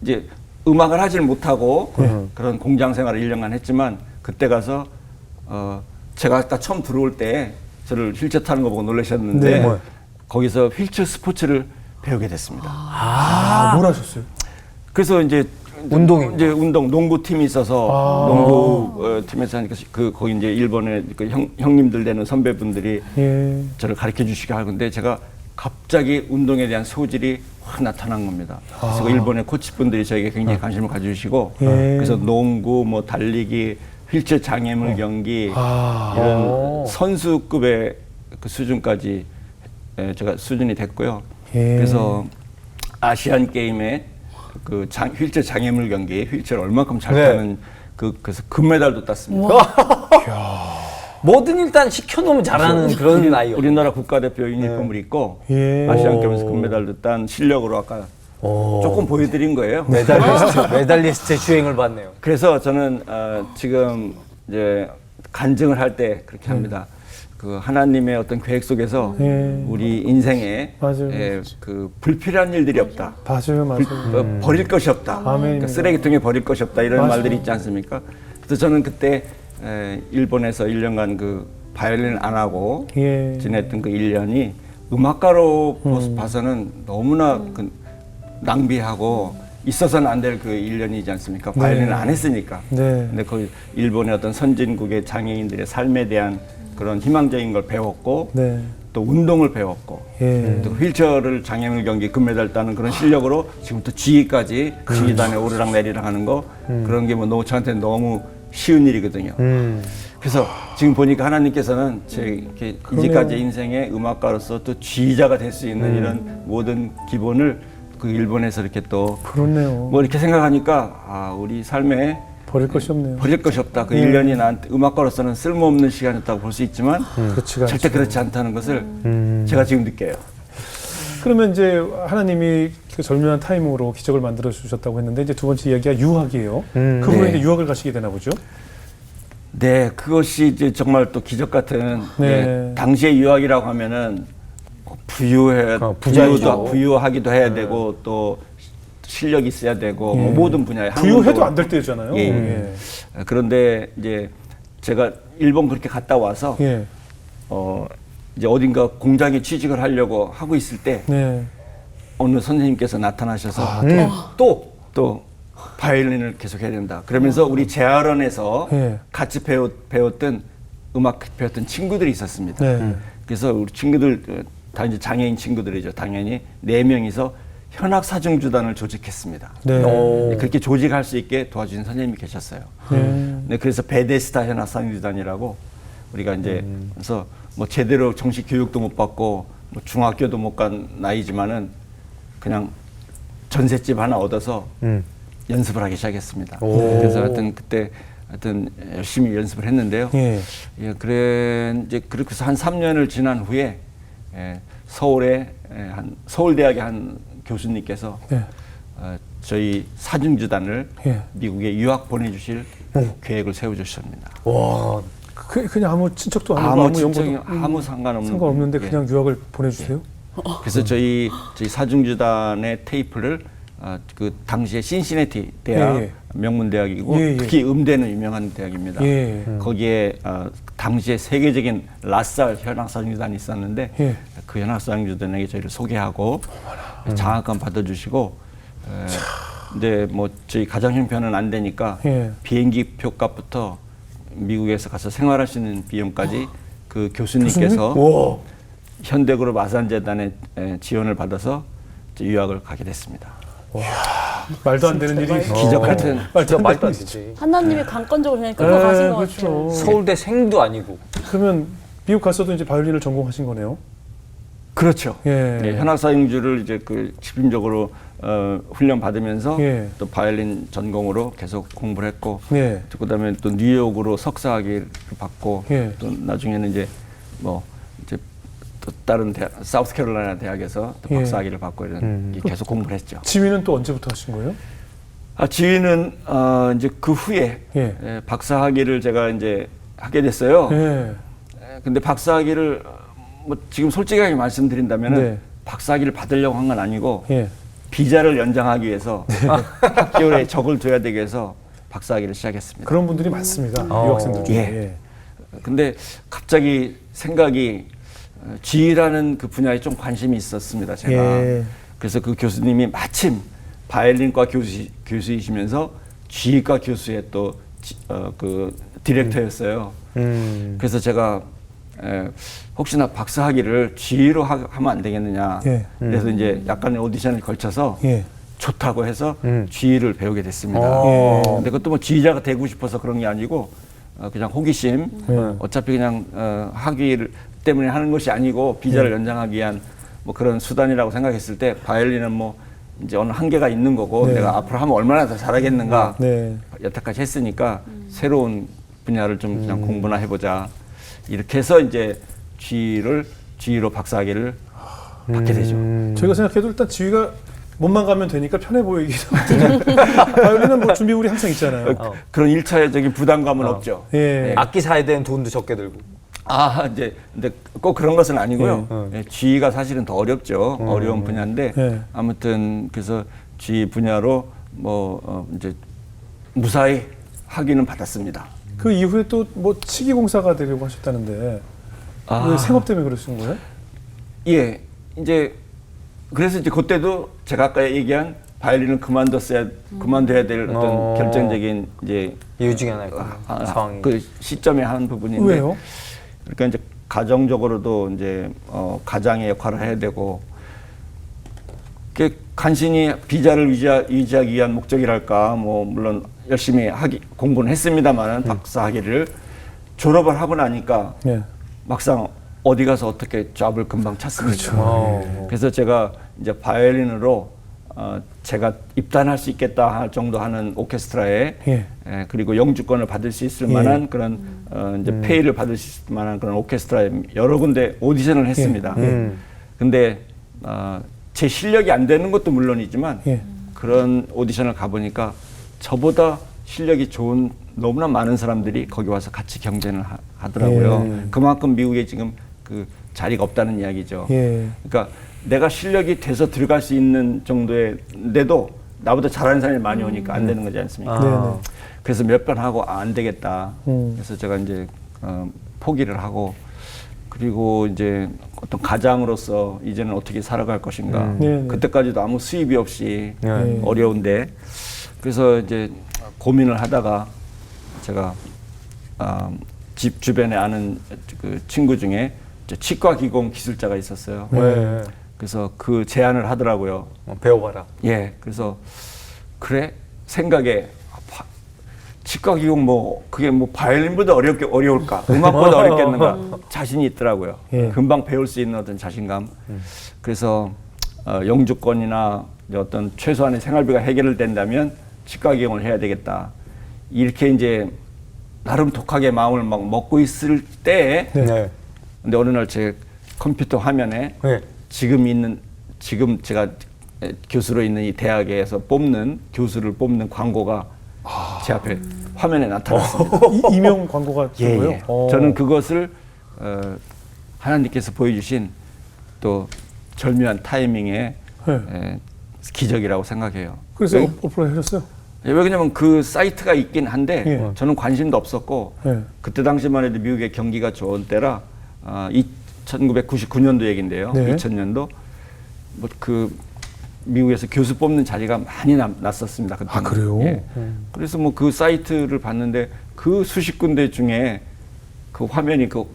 Speaker 1: 이제 음악을 하질 못하고 그런 공장 생활을 1년간 했지만 그때 가서 제가 딱 처음 들어올 때 저를 휠체어 타는 거 보고 놀라셨는데 거기서 휠체어 스포츠를 배우게 됐습니다.
Speaker 2: 뭘 하셨어요?
Speaker 1: 그래서 이제 농구 팀이 있어서 농구 팀에서 하니까 거기 이제 일본의 그 형님들 되는 선배분들이 저를 가르쳐 주시게 하는데 제가 갑자기 운동에 대한 소질이 확 나타난 겁니다. 그래서 그 일본의 코치분들이 저에게 굉장히 관심을 가져주시고 그래서 농구, 뭐 달리기, 휠체어 장애물 경기 이런 선수급의 그 수준까지 제가 수준이 됐고요. 그래서 아시안 게임에 그 휠체어 장애물 경기 휠체어를 얼마큼 잘 타는 그래서 금메달도 땄습니다.
Speaker 4: 뭐든 일단 시켜놓으면 잘하는 그런 아이요.
Speaker 1: 우리나라 국가대표 유니폼을 입고 아시안 게임에서 금메달도 딴 실력으로 아까 조금 보여드린 거예요.
Speaker 4: 메달리스트의 주행을 받네요.
Speaker 1: 그래서 저는 지금 이제 간증을 할 때 그렇게 합니다. 그 하나님의 어떤 계획 속에서 우리 인생에 그 불필요한 일들이 없다.
Speaker 2: 맞아요.
Speaker 1: 버릴 것이 없다. 그러니까 쓰레기통에 버릴 것이 없다. 이런 말들이 있지 않습니까? 그래서 저는 그때 일본에서 1년간 그 바이올린을 안 하고 지냈던 그 1년이 음악가로 봐서는 너무나 그 낭비하고 있어서는 안 될 그 1년이지 않습니까? 바이올린을 안 했으니까.
Speaker 2: 네.
Speaker 1: 근데 그 일본의 어떤 선진국의 장애인들의 삶에 대한 그런 희망적인 걸 배웠고
Speaker 2: 네.
Speaker 1: 또 운동을 배웠고
Speaker 2: 예.
Speaker 1: 또 휠체어를 장애물 경기 금메달 따는 그런 실력으로 지금부터 G까지 G단에 오르락 내리락 하는 거 그런 게 뭐 너무 저한테는 너무 쉬운 일이거든요. 그래서 지금 보니까 하나님께서는 제 이렇게 이제까지 인생의 음악가로서 또 G자가 될 수 있는 이런 모든 기본을 그 일본에서 이렇게 또
Speaker 2: 그렇네요.
Speaker 1: 뭐 이렇게 생각하니까 아 우리 삶에
Speaker 2: 버릴 것이 없네요.
Speaker 1: 버릴 것이 없다. 그 1년이 나한테 음악가로서는 쓸모없는 시간이었다고 볼 수 있지만
Speaker 2: 그렇지가
Speaker 1: 절대
Speaker 2: 않죠.
Speaker 1: 그렇지 않다는 것을 제가 지금 느껴요.
Speaker 2: 그러면 이제 하나님이 그 절묘한 타이밍으로 기적을 만들어 주셨다고 했는데 이제 두 번째 이야기가 유학이에요. 그 후에
Speaker 1: 네.
Speaker 2: 이제 유학을 가시게 되나 보죠?
Speaker 1: 네, 그것이 이제 정말 또 기적 같은
Speaker 2: 네.
Speaker 1: 예, 당시의 유학이라고 하면은
Speaker 4: 부자이죠.
Speaker 1: 부유하기도 해야 되고 또 실력이 있어야 되고 뭐 모든 분야에
Speaker 2: 부유해도 안 될 때잖아요.
Speaker 1: 예.
Speaker 2: 예.
Speaker 1: 그런데 이제 제가 일본 그렇게 갔다 와서
Speaker 2: 예.
Speaker 1: 이제 어딘가 공장에 취직을 하려고 하고 있을 때
Speaker 2: 네.
Speaker 1: 어느 선생님께서 나타나셔서 또 바이올린을 계속 해야 된다. 그러면서 우리 재활원에서
Speaker 2: 예.
Speaker 1: 같이 배웠던 음악 배웠던 친구들이 있었습니다.
Speaker 2: 네.
Speaker 1: 그래서 우리 친구들 다 이제 장애인 친구들이죠. 당연히 4명이서 현악 사중주단을 조직했습니다.
Speaker 2: 네.
Speaker 1: 그렇게 조직할 수 있게 도와주신 선생님이 계셨어요. 네, 그래서 베데스타 현악 사중주단이라고 우리가 이제 그래서 뭐 제대로 정식 교육도 못 받고 뭐 중학교도 못 간 나이지만은 그냥 전셋집 하나 얻어서 연습을 하기 시작했습니다. 그래서 하여튼 그때 하여튼 열심히 연습을 했는데요.
Speaker 2: 예.
Speaker 1: 예, 그래 이제 그렇게 해서 한 3년을 지난 후에 서울에 서울대학의 한 교수님께서
Speaker 2: 예.
Speaker 1: 저희 사중주단을
Speaker 2: 예.
Speaker 1: 미국에 유학 보내주실 계획을 세워주셨습니다.
Speaker 4: 와,
Speaker 2: 그냥 아무 친척도 아니고
Speaker 1: 아무
Speaker 2: 아무
Speaker 1: 친척이
Speaker 2: 연고도
Speaker 1: 아무 상관없는
Speaker 2: 상관없는데
Speaker 1: 예.
Speaker 2: 그냥 유학을 보내주세요?
Speaker 1: 그래서 저희 사중주단의 테이프를 그 당시에 신시내티 대학
Speaker 2: 예.
Speaker 1: 명문 대학이고
Speaker 2: 예, 예.
Speaker 1: 특히 음대는 유명한 대학입니다.
Speaker 2: 예.
Speaker 1: 거기에 당시에 세계적인 라살 현악사중주단이 있었는데
Speaker 2: 예.
Speaker 1: 그 현악사중주단에게 저희를 소개하고 장학금 받아주시고 이제 뭐 저희 가정 형편은 안 되니까
Speaker 2: 예.
Speaker 1: 비행기 표값부터 미국에서 가서 생활할 수 있는 비용까지 그 교수님께서
Speaker 2: 와.
Speaker 1: 현대그룹 아산재단의 지원을 받아서 유학을 가게 됐습니다.
Speaker 2: 말도 안 되는 일이
Speaker 1: 기적 같은
Speaker 4: 진짜 말도 안 되지.
Speaker 3: 하나님이 관건적으로 그냥 끌고 가신 것 같아요.
Speaker 2: 그렇죠.
Speaker 4: 서울대 생도 아니고.
Speaker 2: 그러면 미국 가서도 이제 바이올린을 전공하신 거네요?
Speaker 1: 그렇죠.
Speaker 2: 예.
Speaker 1: 네, 현악사중주를 이제 그 집중적으로 훈련 받으면서
Speaker 2: 예.
Speaker 1: 또 바이올린 전공으로 계속 공부를 했고
Speaker 2: 네.
Speaker 1: 또 그다음에 또 뉴욕으로 석사학위를 받고
Speaker 2: 예.
Speaker 1: 또 나중에는 이제 뭐 이제 또 다른 대학 사우스캐롤라이나 대학에서 또
Speaker 2: 예.
Speaker 1: 박사학위를 받고 이런 계속 공부를 했죠.
Speaker 2: 지휘는 또 언제부터 하신 거예요?
Speaker 1: 지휘는 이제 그 후에
Speaker 2: 예.
Speaker 1: 박사학위를 제가 이제 하게 됐어요.
Speaker 2: 예.
Speaker 1: 근데 박사학위를 뭐 지금 솔직하게 말씀드린다면은
Speaker 2: 네.
Speaker 1: 박사학위를 받으려고 한 건 아니고
Speaker 2: 예.
Speaker 1: 비자를 연장하기 위해서 학교에 적을 둬야 되기 위해서 박사학위를 시작했습니다.
Speaker 2: 그런 분들이 많습니다. 유학생들 중에.
Speaker 1: 예. 근데 갑자기 생각이 지휘라는 그 분야에 좀 관심이 있었습니다. 제가.
Speaker 2: 예.
Speaker 1: 그래서 그 교수님이 마침 바이올린과 교수이시면서 지휘과 교수의 또 그 디렉터였어요. 그래서 제가 혹시나 박사학위를 지휘로 하면 안 되겠느냐.
Speaker 2: 예.
Speaker 1: 그래서 이제 약간의 오디션을 걸쳐서
Speaker 2: 예.
Speaker 1: 좋다고 해서 지휘를 배우게 됐습니다.
Speaker 2: 예.
Speaker 1: 근데 그것도 뭐 지휘자가 되고 싶어서 그런 게 아니고 그냥 호기심. 어차피 그냥 학위 때문에 하는 것이 아니고 비자를 연장하기 위한 뭐 그런 수단이라고 생각했을 때 바이올린은 뭐 이제 어느 한계가 있는 거고
Speaker 2: 네.
Speaker 1: 내가 앞으로 하면 얼마나 더 잘하겠는가.
Speaker 2: 네.
Speaker 1: 여태까지 했으니까 새로운 분야를 좀 그냥 공부나 해보자. 이렇게 해서 이제 지휘로 박사학위를 받게 되죠.
Speaker 2: 저희가 생각해도 일단 지휘가 몸만 가면 되니까 편해 보이긴 하거든요. 바이올린은 뭐 준비물이 항상 있잖아요.
Speaker 1: 그런 일차적인 부담감은 없죠.
Speaker 2: 예.
Speaker 4: 악기 사야 되는 돈도 적게 들고.
Speaker 1: 이제 근데 꼭 그런 것은 아니고요. 지휘가 사실은 더 어렵죠. 어려운 분야인데
Speaker 2: 예.
Speaker 1: 아무튼 그래서 지휘 분야로 뭐 이제 무사히 학위는 받았습니다.
Speaker 2: 그 이후에 또 뭐 치기공사가 되려고 하셨다는데 왜 생업 때문에 그러신 거예요?
Speaker 1: 예, 이제 그래서 이제 그때도 제가 아까 얘기한 바이올린을 그만둬야 될 어떤 결정적인 이제
Speaker 4: 이유 중에 하나가 상황이.
Speaker 1: 그 시점의 한 부분인데.
Speaker 2: 왜요?
Speaker 1: 그러니까 이제 가정적으로도 이제 가장의 역할을 해야 되고, 그 간신히 비자를 유지하기 위한 목적이랄까, 뭐 물론 열심히 공부는 했습니다만은 박사 학위를 졸업을 하고 나니까
Speaker 2: 예.
Speaker 1: 막상 어디 가서 어떻게 잡을 금방 찾습니다.
Speaker 2: 그렇죠.
Speaker 1: 그래서 제가 이제 바이올린으로 제가 입단할 수 있겠다 할 정도 하는 오케스트라에
Speaker 2: 예.
Speaker 1: 그리고 영주권을 받을 수 있을 만한 그런 이제 페이를 받을 수 있을 만한 그런 오케스트라에 여러 군데 오디션을 했습니다. 근데 제 실력이 안 되는 것도 물론이지만
Speaker 2: 예.
Speaker 1: 그런 오디션을 가보니까 저보다 실력이 좋은 너무나 많은 사람들이 거기 와서 같이 경쟁을 하더라고요. 그만큼 미국에 지금 그 자리가 없다는 이야기죠.
Speaker 2: 예.
Speaker 1: 그러니까 내가 실력이 돼서 들어갈 수 있는 정도인데도 나보다 잘하는 사람이 많이 오니까 안 되는 거지 않습니까?
Speaker 2: 네네.
Speaker 1: 그래서 몇 번 하고 안 되겠다.
Speaker 2: 음.
Speaker 1: 그래서 제가 이제 포기를 하고, 그리고 이제 어떤 가장으로서 이제는 어떻게 살아갈 것인가.
Speaker 2: 네네.
Speaker 1: 그때까지도 아무 수입이 없이
Speaker 2: 네.
Speaker 1: 어려운데, 그래서 이제 고민을 하다가 제가 집 주변에 아는 그 친구 중에 이제 치과 기공 기술자가 있었어요.
Speaker 4: 네.
Speaker 1: 그래서 그 제안을 하더라고요.
Speaker 4: 배워봐라.
Speaker 1: 예, 그래서 그래 생각에 치과 기공 뭐 그게 뭐 바이올린보다 어려울까, 음악보다 어렵겠는가 자신이 있더라고요.
Speaker 2: 예.
Speaker 1: 금방 배울 수 있는 어떤 자신감. 그래서 영주권이나 이제 어떤 최소한의 생활비가 해결된다면 치과 기공을 해야 되겠다. 이렇게 이제 나름 독하게 마음을 막 먹고 있을 때에
Speaker 4: 네.
Speaker 1: 근데 어느 날 제 컴퓨터 화면에
Speaker 4: 네.
Speaker 1: 지금 제가 교수로 있는 이 대학에서 교수를 뽑는 광고가 제 앞에 화면에 나타났습니다.
Speaker 2: 이명 광고가 된
Speaker 1: 예,
Speaker 2: 거예요?
Speaker 1: 예. 저는 그것을 하나님께서 보여주신 또 절묘한 타이밍의
Speaker 2: 네.
Speaker 1: 기적이라고 생각해요.
Speaker 2: 그래서
Speaker 1: 왜,
Speaker 2: 어플라이 하셨어요?
Speaker 1: 왜냐면 그 사이트가 있긴 한데
Speaker 2: 예.
Speaker 1: 저는 관심도 없었고
Speaker 2: 예.
Speaker 1: 그때 당시만 해도 미국의 경기가 좋은 때라 1999년도 얘긴데요.
Speaker 2: 네.
Speaker 1: 2000년도 뭐 그 미국에서 교수 뽑는 자리가 많이 났었습니다. 그때는.
Speaker 2: 아, 그래요?
Speaker 1: 예. 그래서 뭐 그 사이트를 봤는데 그 수십 군데 중에 그 화면이 그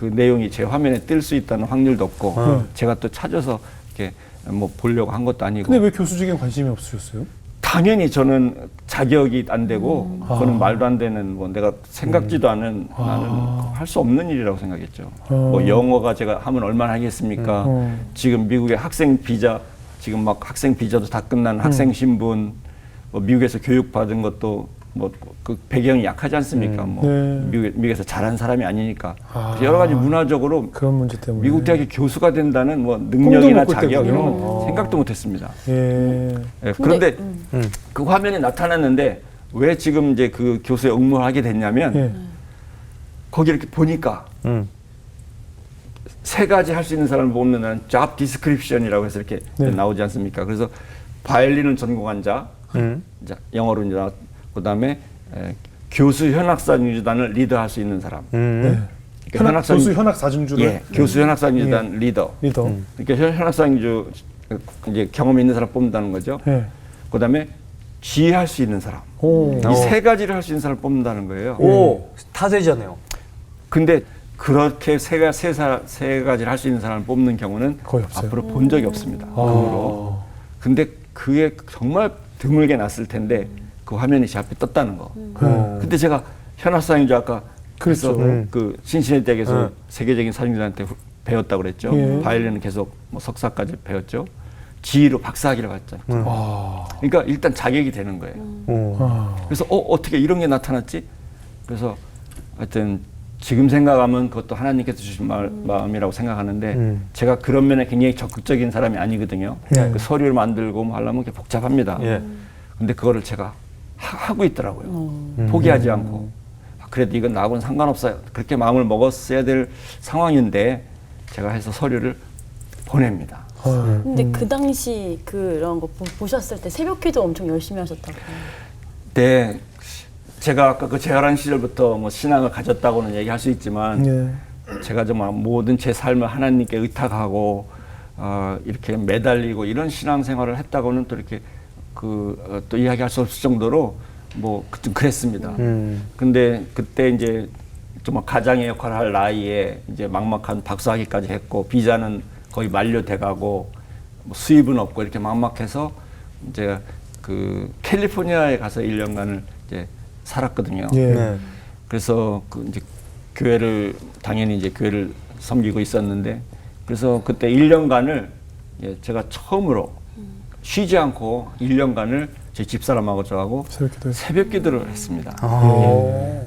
Speaker 1: 내용이 제 화면에 뜰 수 있다는 확률도 없고 제가 또 찾아서 이렇게 뭐 보려고 한 것도 아니고.
Speaker 2: 근데 왜 교수직에 관심이 없으셨어요?
Speaker 1: 당연히 저는 자격이 안 되고 그거는 말도 안 되는 뭐 내가 생각지도 않은 나는 할 수 없는 일이라고 생각했죠. 뭐 영어가 제가 하면 얼마나 하겠습니까? 지금 미국의 학생 비자 지금 막 학생 비자도 다 끝난 학생 신분 뭐 미국에서 교육 받은 것도 뭐 그 배경이 약하지 않습니까? 뭐
Speaker 2: 네.
Speaker 1: 미국에서 잘한 사람이 아니니까 여러 가지 문화적으로
Speaker 2: 그런 문제 때문에.
Speaker 1: 미국 대학의 교수가 된다는 뭐 능력이나
Speaker 2: 꿈도 못
Speaker 1: 자격 이런
Speaker 2: 꿨겠군요.
Speaker 1: 건 생각도 못했습니다.
Speaker 2: 예.
Speaker 1: 예, 그런데 그 화면이 나타났는데 왜 지금 이제 그 교수에 응모를 하게 됐냐면
Speaker 2: 예.
Speaker 1: 거기 이렇게 보니까 세 가지 할 수 있는 사람을 뽑는 job description이라고 해서 이렇게
Speaker 2: 네.
Speaker 1: 나오지 않습니까? 그래서 바이올린을 전공한 자, 이제 영어로 이제 그다음에 교수 현악사중주단을 리더할 수 있는 사람.
Speaker 2: 네.
Speaker 1: 그러니까
Speaker 2: 교수 현악 사중주를.
Speaker 1: 예, 교수 현악사중주단 리더.
Speaker 2: 리더.
Speaker 1: 그러니까 현악사중주 이제 경험 있는 사람 뽑는다는 거죠.
Speaker 2: 예.
Speaker 1: 그다음에 지휘할 수 있는 사람.
Speaker 2: 오.
Speaker 1: 이 세 가지를 할 수 있는 사람을 뽑는다는 거예요.
Speaker 4: 오, 타세잖아요.
Speaker 1: 근데 그렇게 세 가지를 할 수 있는 사람을 뽑는 경우는
Speaker 2: 거의 없어요.
Speaker 1: 앞으로 본 적이 없습니다. 그 후로. 근데 그게 정말 드물게 났을 텐데 그 화면이 제 앞에 떴다는 거. 근데 제가 현악사중주 아까
Speaker 2: 그렇죠.
Speaker 1: 그래서 그 신시내티 대학에서 세계적인 사중주한테 배웠다고 그랬죠.
Speaker 2: 예.
Speaker 1: 바이올린은 계속 뭐 석사까지 배웠죠. 지휘로 박사학위를 갔잖아요.
Speaker 2: 와.
Speaker 1: 그러니까 일단 자격이 되는 거예요.
Speaker 2: 아.
Speaker 1: 그래서 어떻게 이런 게 나타났지? 그래서 하여튼 지금 생각하면 그것도 하나님께서 주신 마음이라고 생각하는데 제가 그런 면에 굉장히 적극적인 사람이 아니거든요.
Speaker 2: 네.
Speaker 1: 그 서류를 만들고 뭐 하려면 게 복잡합니다.
Speaker 4: 예.
Speaker 1: 근데 그거를 제가 하고 있더라고요. 포기하지 않고. 그래도 이건 나하고는 상관없어요. 그렇게 마음을 먹었어야 될 상황인데 제가 해서 서류를 보냅니다.
Speaker 3: 근데 그 당시 그런 거 보셨을 때 새벽기도 엄청 열심히 하셨다고.
Speaker 1: 네, 제가 아까 그 재활한 시절부터 뭐 신앙을 가졌다고는 얘기할 수 있지만
Speaker 2: 예.
Speaker 1: 제가 정말 모든 제 삶을 하나님께 의탁하고 이렇게 매달리고 이런 신앙생활을 했다고는 또 이렇게 또 이야기할 수 없을 정도로 뭐 좀 그랬습니다. 근데 그때 이제 좀 가장의 역할을 할 나이에 이제 막막한 박사학위까지 했고 비자는 거의 만료돼가고 뭐 수입은 없고 이렇게 막막해서 이제 그 캘리포니아에 가서 1년간을 이제 살았거든요.
Speaker 2: 예.
Speaker 4: 네.
Speaker 1: 그래서 그 이제 당연히 이제 교회를 섬기고 있었는데 그래서 그때 1년간을 제가 처음으로 쉬지 않고 1년간을 제 집사람하고 저하고 새벽 기도를 했습니다.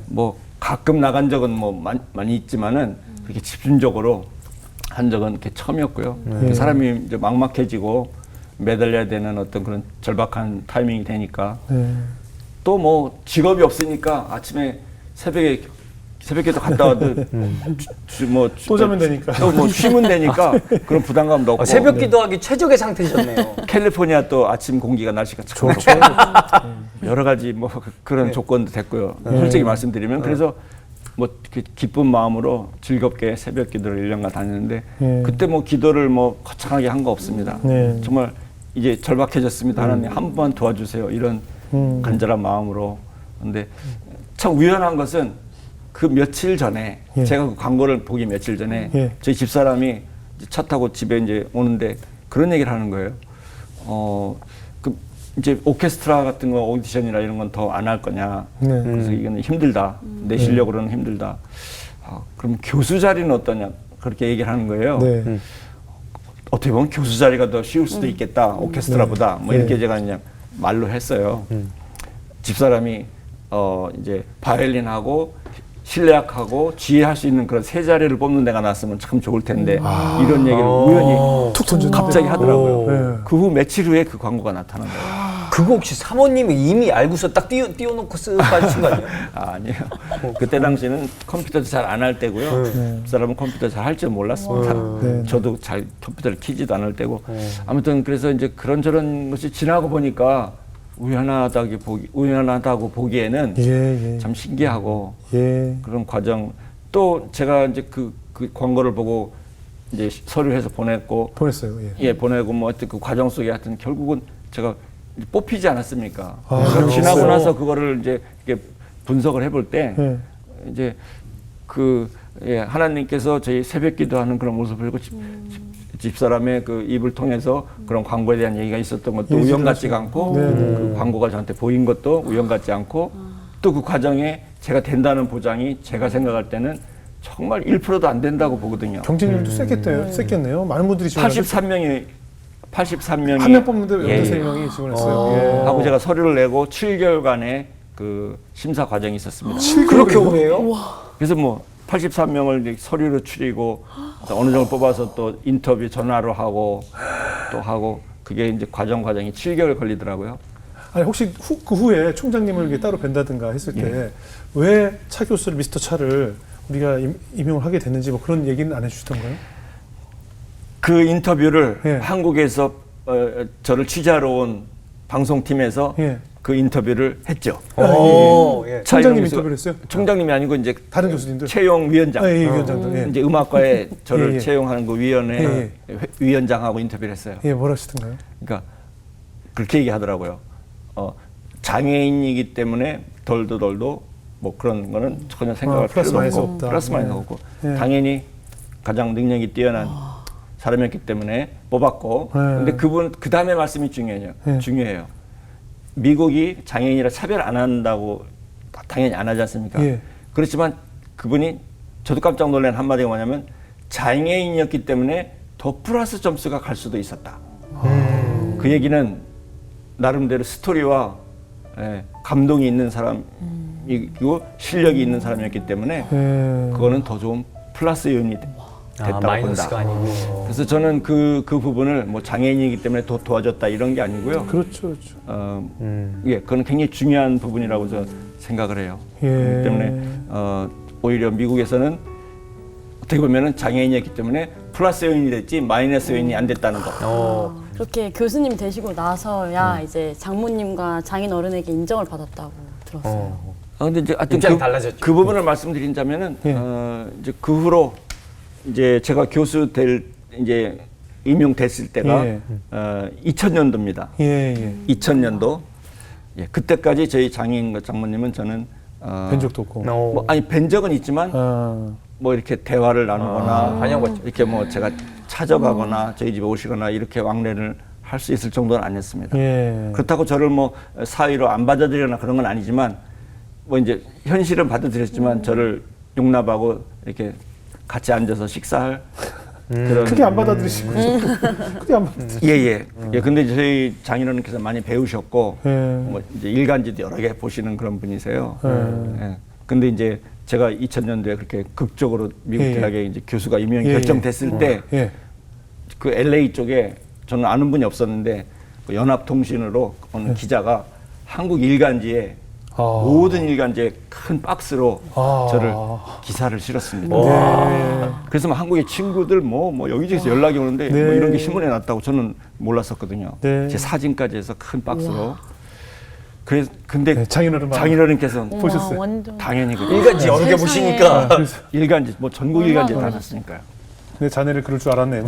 Speaker 1: 뭐 가끔 나간 적은 뭐 많이 있지만은 그렇게 집중적으로 한 적은 이렇게 처음이었고요. 그 사람이 이제 막막해지고 매달려야 되는 어떤 그런 절박한 타이밍이 되니까 또 뭐 직업이 없으니까 아침에 새벽에도 갔다 와도
Speaker 2: 또 자면 되니까
Speaker 1: 또 뭐 쉬면 되니까 그런 부담감도 없고
Speaker 4: 새벽 기도하기 최적의 상태셨네요.
Speaker 1: 캘리포니아 또 아침 공기가 날씨가 참 좋고 여러 가지 뭐 그런 조건도 됐고요. 솔직히 말씀드리면 그래서 뭐 기쁜 마음으로 즐겁게 새벽 기도를 1년간 다녔는데 그때 뭐 기도를 뭐 거창하게 한 거 없습니다. 정말 이제 절박해졌습니다. 하나님 한 번만 도와주세요. 이런 간절한 마음으로. 근데 참 우연한 것은 그 며칠 전에 제가 그 광고를 보기 며칠 전에 저희 집사람이 이제 차 타고 집에 이제 오는데 그런 얘기를 하는 거예요. 그 이제 오케스트라 같은 거 오디션이나 이런 건 더 안 할 거냐. 그래서 이거는 힘들다. 내 실력으로는 힘들다. 그럼 교수 자리는 어떠냐. 그렇게 얘기를 하는 거예요. 어떻게 보면 교수 자리가 더 쉬울 수도 있겠다. 오케스트라보다. 뭐 이렇게 제가 그냥 말로 했어요. 집사람이 이제 바이올린하고 실내악하고 지휘할 수 있는 그런 세 자리를 뽑는 데가 났으면 참 좋을 텐데 이런 얘기를 우연히
Speaker 2: 툭 던졌는데
Speaker 1: 갑자기 하더라고요. 그 후 며칠 후에 그 광고가 나타난 거예요.
Speaker 4: 그거 혹시 사모님이 이미 알고서 딱 띄워놓고 쓱 빠지신 거 아니에요?
Speaker 1: 아니에요. 그때 당시는 컴퓨터도 잘 안 할 때고요. 그 사람은 컴퓨터 잘 할 줄 몰랐습니다. 저도 잘 컴퓨터를 키지도 않을 때고. 아무튼 그래서 이제 그런저런 것이 지나고 보니까 우연하다고 보기에는 참 신기하고 그런 과정. 또 제가 이제 그 광고를 보고 이제 서류해서
Speaker 2: 보냈어요.
Speaker 1: 보내고 뭐 하여튼 그 과정 속에 하여튼 결국은 제가 뽑히지 않았습니까? 지나고
Speaker 2: 그랬어요?
Speaker 1: 나서 그거를 이제 이렇게 분석을 해볼 때 이제 하나님께서 저희 새벽 기도하는 그런 모습을 보고 집사람의 그 입을 통해서 그런 광고에 대한 얘기가 있었던 것도 우연 같지가 않고 그 광고가 저한테 보인 것도 우연 같지 않고 또 그 과정에 제가 된다는 보장이 제가 생각할 때는 정말 1%도 안 된다고 보거든요.
Speaker 2: 경쟁률도 셌겠네요. 많은 분들이 지원하셨죠.
Speaker 1: 83명이
Speaker 2: 한 명 뽑는데 13명이 지원했어요.
Speaker 1: 하고 제가 서류를 내고 7개월간의 그 심사 과정이 있었습니다.
Speaker 4: 그렇게 오해요?
Speaker 1: 그래서 뭐 83명을 서류로 추리고 어느 정도 뽑아서 또 인터뷰 전화로 하고 또 하고 그게 이제 과정이 7개월 걸리더라고요.
Speaker 2: 아니 혹시 그 후에 총장님을 이렇게 따로 뵌다든가 했을 때 왜 차 교수를 미스터 차를 우리가 임용을 하게 됐는지 뭐 그런 얘기는 안 해주시던가요?
Speaker 1: 그 인터뷰를 한국에서 저를 취재하러 온 방송팀에서 그 인터뷰를 했죠.
Speaker 2: 총장님 인터뷰를 했어요?
Speaker 1: 총장님이 아니고 이제
Speaker 2: 다른 교수님들
Speaker 1: 채용 위원장,
Speaker 2: 위원장들
Speaker 1: 이제 음악과에 저를 채용하는 그 위원회 위원장하고 인터뷰를 했어요.
Speaker 2: 뭐라 하시던가요?
Speaker 1: 그러니까 그렇게 얘기하더라고요. 장애인이기 때문에 덜도 뭐 그런 거는 전혀 생각할 필요도 없고 플러스 마이너스 없고 당연히 가장 능력이 뛰어난 사람이었기 때문에 뽑았고 근데 그분 그 다음에 말씀이 중요해요. 미국이 장애인이라 차별 안 한다고 당연히 안 하지 않습니까? 그렇지만 그분이 저도 깜짝 놀란 한마디가 뭐냐면 장애인이었기 때문에 더 플러스 점수가 갈 수도 있었다. 그 얘기는 나름대로 스토리와 감동이 있는 사람이고 실력이 있는 사람이었기 때문에 그거는 더 좋은 플러스 요인이 됐다고
Speaker 4: 마이너스가
Speaker 1: 본다.
Speaker 4: 아니고.
Speaker 1: 그래서 저는 그 부분을 뭐 장애인이기 때문에 더 도와줬다 이런 게 아니고요.
Speaker 2: 그렇죠.
Speaker 1: 그건 굉장히 중요한 부분이라고 저는 생각을 해요. 그렇기 때문에 오히려 미국에서는 어떻게 보면은 장애인이었기 때문에 플러스 요인이 됐지 마이너스 요인이 안 됐다는 거.
Speaker 3: 그렇게 교수님 되시고 나서야 이제 장모님과 장인 어른에게 인정을 받았다고 들었어요.
Speaker 1: 근데 이제 하여튼
Speaker 4: 입장이 달라졌죠.
Speaker 1: 그 부분을 말씀드리자면은 이제 그 후로 이제 제가 교수 될 이제 임용됐을 때가
Speaker 2: 예.
Speaker 1: 2000년도입니다.
Speaker 2: 예.
Speaker 1: 2000년도. 예, 그때까지 저희 장인 장모님은 저는
Speaker 2: 뵌 적도 없고.
Speaker 1: 뭐 아니 뵌 적은 있지만 뭐 이렇게 대화를 나누거나
Speaker 4: 환영받죠.
Speaker 1: 이렇게 뭐 제가 찾아가거나 저희 집에 오시거나 이렇게 왕래를 할 수 있을 정도는 아니었습니다.
Speaker 2: 예.
Speaker 1: 그렇다고 저를 뭐 사위로 안 받아들이거나 그런 건 아니지만 뭐 이제 현실은 받아들였지만 저를 용납하고 이렇게 같이 앉아서 식사할 그런
Speaker 2: 크게 안 받아들이시고. 크게 안 받아들이시고.
Speaker 1: 예예. 예. 근데 이제 저희 장인어른께서 많이 배우셨고
Speaker 2: 예.
Speaker 1: 뭐 이제 일간지도 여러 개 보시는 그런 분이세요. 예. 근데 이제 제가 2000년도에 그렇게 극적으로 미국
Speaker 2: 예.
Speaker 1: 대학에 이제 교수가 임명이
Speaker 2: 예.
Speaker 1: 결정됐을 때
Speaker 2: 예.
Speaker 1: 그 LA 쪽에 저는 아는 분이 없었는데 그 연합통신으로 어느 기자가 한국 일간지에 모든 일간지에 큰 박스로 저를 기사를 실었습니다.
Speaker 2: 네.
Speaker 1: 그래서 막 한국의 친구들 뭐 여기저기서 연락이 오는데
Speaker 2: 네.
Speaker 1: 뭐 이런 게 신문에 났다고 저는 몰랐었거든요.
Speaker 2: 네.
Speaker 1: 제 사진까지 해서 큰 박스로. 그래서 근데
Speaker 2: 네,
Speaker 1: 장인어른께서
Speaker 3: 보셨어요? 완전.
Speaker 1: 당연히 그
Speaker 4: 일간지 여러 개 보시니까
Speaker 1: 일간지 뭐 전국 일간지에 다 났으니까요.
Speaker 2: 근데 자네를 그럴 줄 알았네.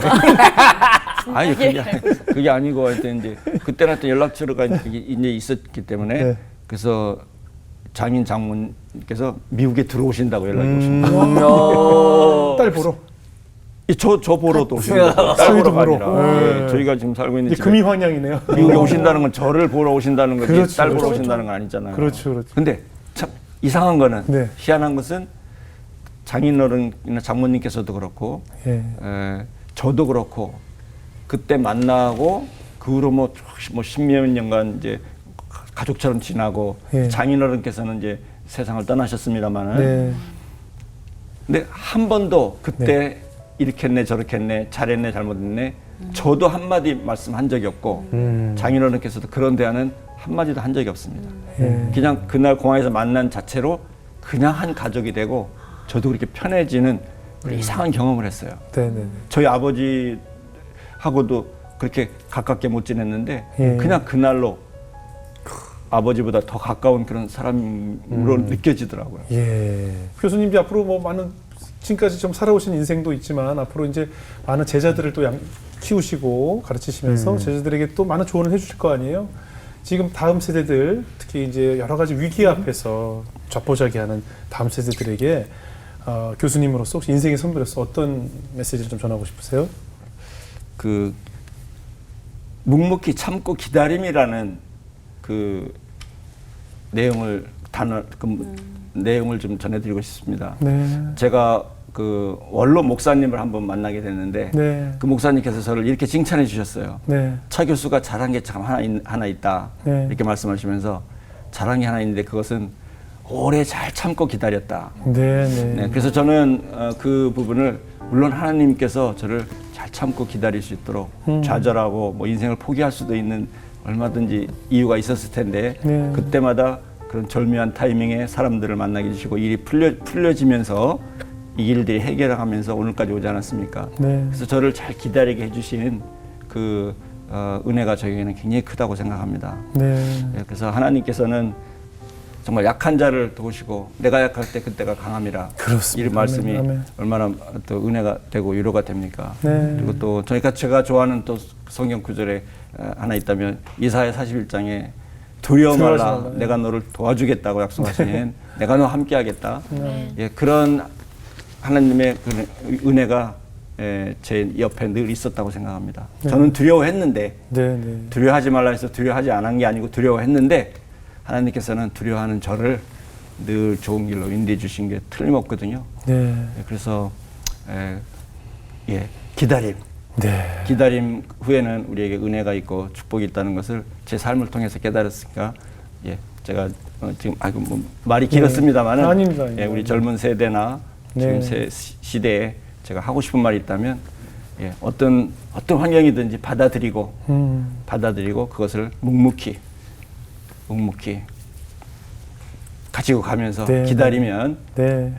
Speaker 1: 아니 그게 아니고 하여튼 이제 그때는 하여튼 연락처가 이제 있었기 때문에
Speaker 2: 네.
Speaker 1: 그래서 장인 장모님께서 미국에 들어오신다고 연락이 오십니다.
Speaker 2: 딸 보러.
Speaker 1: 저 보러도 오십니다. 딸
Speaker 2: 사위도
Speaker 1: 보러가
Speaker 2: 보러.
Speaker 1: 아니라
Speaker 2: 네.
Speaker 1: 예, 저희가 지금 살고 있는
Speaker 2: 이제
Speaker 1: 집에
Speaker 2: 금이 환영이네요.
Speaker 1: 미국에 오신다는 건 저를 보러 오신다는 거지
Speaker 2: 그렇죠,
Speaker 1: 딸 보러
Speaker 2: 그렇죠.
Speaker 1: 오신다는 건 아니잖아요.
Speaker 2: 그렇죠.
Speaker 1: 근데 참 이상한 거는
Speaker 2: 네.
Speaker 1: 희한한 것은 장인어른이나 장모님께서도 그렇고
Speaker 2: 예.
Speaker 1: 저도 그렇고 그때 만나고 그 후로 뭐 십몇 년간 이제 가족처럼 지나고
Speaker 2: 예.
Speaker 1: 장인어른께서는 이제 세상을 떠나셨습니다만은
Speaker 2: 네.
Speaker 1: 근데 한 번도 그때 이렇게 했네 저렇게 했네 잘했네 잘못했네 저도 한마디 말씀한 적이 없고 장인어른께서도 그런 대화는 한마디도 한 적이 없습니다.
Speaker 2: 예.
Speaker 1: 그냥 그날 공항에서 만난 자체로 그냥 한 가족이 되고 저도 그렇게 편해지는 그런 이상한 경험을 했어요.
Speaker 2: 네.
Speaker 1: 저희 아버지하고도 그렇게 가깝게 못 지냈는데
Speaker 2: 예.
Speaker 1: 그냥 그날로 아버지보다 더 가까운 그런 사람으로 느껴지더라고요.
Speaker 2: 예. 교수님이 앞으로 뭐 많은 지금까지 좀 살아오신 인생도 있지만 앞으로 이제 많은 제자들을 또 키우시고 가르치시면서 제자들에게 또 많은 조언을 해주실 거 아니에요? 지금 다음 세대들 특히 이제 여러 가지 위기 앞에서 좌포자기하는 다음 세대들에게 교수님으로서 혹시 인생의 선배로서 어떤 메시지를 좀 전하고 싶으세요?
Speaker 1: 그 묵묵히 참고 기다림이라는 그 내용을 내용을 좀 전해드리고 싶습니다.
Speaker 2: 네.
Speaker 1: 제가 그 원로 목사님을 한번 만나게 됐는데
Speaker 2: 네.
Speaker 1: 그 목사님께서 저를 이렇게 칭찬해 주셨어요.
Speaker 2: 네.
Speaker 1: 차 교수가 잘한 게 참 하나 있다.
Speaker 2: 네.
Speaker 1: 이렇게 말씀하시면서 잘한 게 하나 있는데 그것은 오래 잘 참고 기다렸다.
Speaker 2: 네.
Speaker 1: 네, 그래서 저는 그 부분을 물론 하나님께서 저를 잘 참고 기다릴 수 있도록 좌절하고 뭐 인생을 포기할 수도 있는 얼마든지 이유가 있었을 텐데
Speaker 2: 네.
Speaker 1: 그때마다 그런 절묘한 타이밍에 사람들을 만나게 해주시고 일이 풀려지면서 이 일들이 해결하면서 오늘까지 오지 않았습니까?
Speaker 2: 네.
Speaker 1: 그래서 저를 잘 기다리게 해주신 그 은혜가 저에게는 굉장히 크다고 생각합니다.
Speaker 2: 네.
Speaker 1: 네, 그래서 하나님께서는 정말 약한 자를 도우시고 내가 약할 때 그때가 강함이라.
Speaker 2: 그렇습니다.
Speaker 1: 이 말씀이
Speaker 2: 아멘.
Speaker 1: 얼마나 또 은혜가 되고 위로가 됩니까?
Speaker 2: 네.
Speaker 1: 그리고 또 제가 좋아하는 또 성경 구절에 하나 있다면 이사야 41장에 두려워
Speaker 2: 두려워하지
Speaker 1: 말라
Speaker 2: 말라.
Speaker 1: 내가 너를 도와주겠다고 약속하신 내가 너와 함께하겠다. 예, 그런 하나님의 그 은혜가 제 옆에 늘 있었다고 생각합니다. 저는 두려워했는데
Speaker 2: 네.
Speaker 1: 두려워하지 말라 해서 두려워하지 않은 게 아니고 두려워했는데 하나님께서는 두려워하는 저를 늘 좋은 길로 인도해 주신 게 틀림없거든요.
Speaker 2: 네.
Speaker 1: 그래서 기다림.
Speaker 2: 네.
Speaker 1: 기다림 후에는 우리에게 은혜가 있고 축복이 있다는 것을 제 삶을 통해서 깨달았으니까 제가 지금 뭐 말이 길었습니다만은
Speaker 2: 아닙니다.
Speaker 1: 우리 젊은 세대나
Speaker 2: 네.
Speaker 1: 지금 시대에 제가 하고 싶은 말이 있다면 어떤 환경이든지 받아들이고 그것을 묵묵히 가지고 가면서
Speaker 2: 네.
Speaker 1: 기다리면
Speaker 2: 네.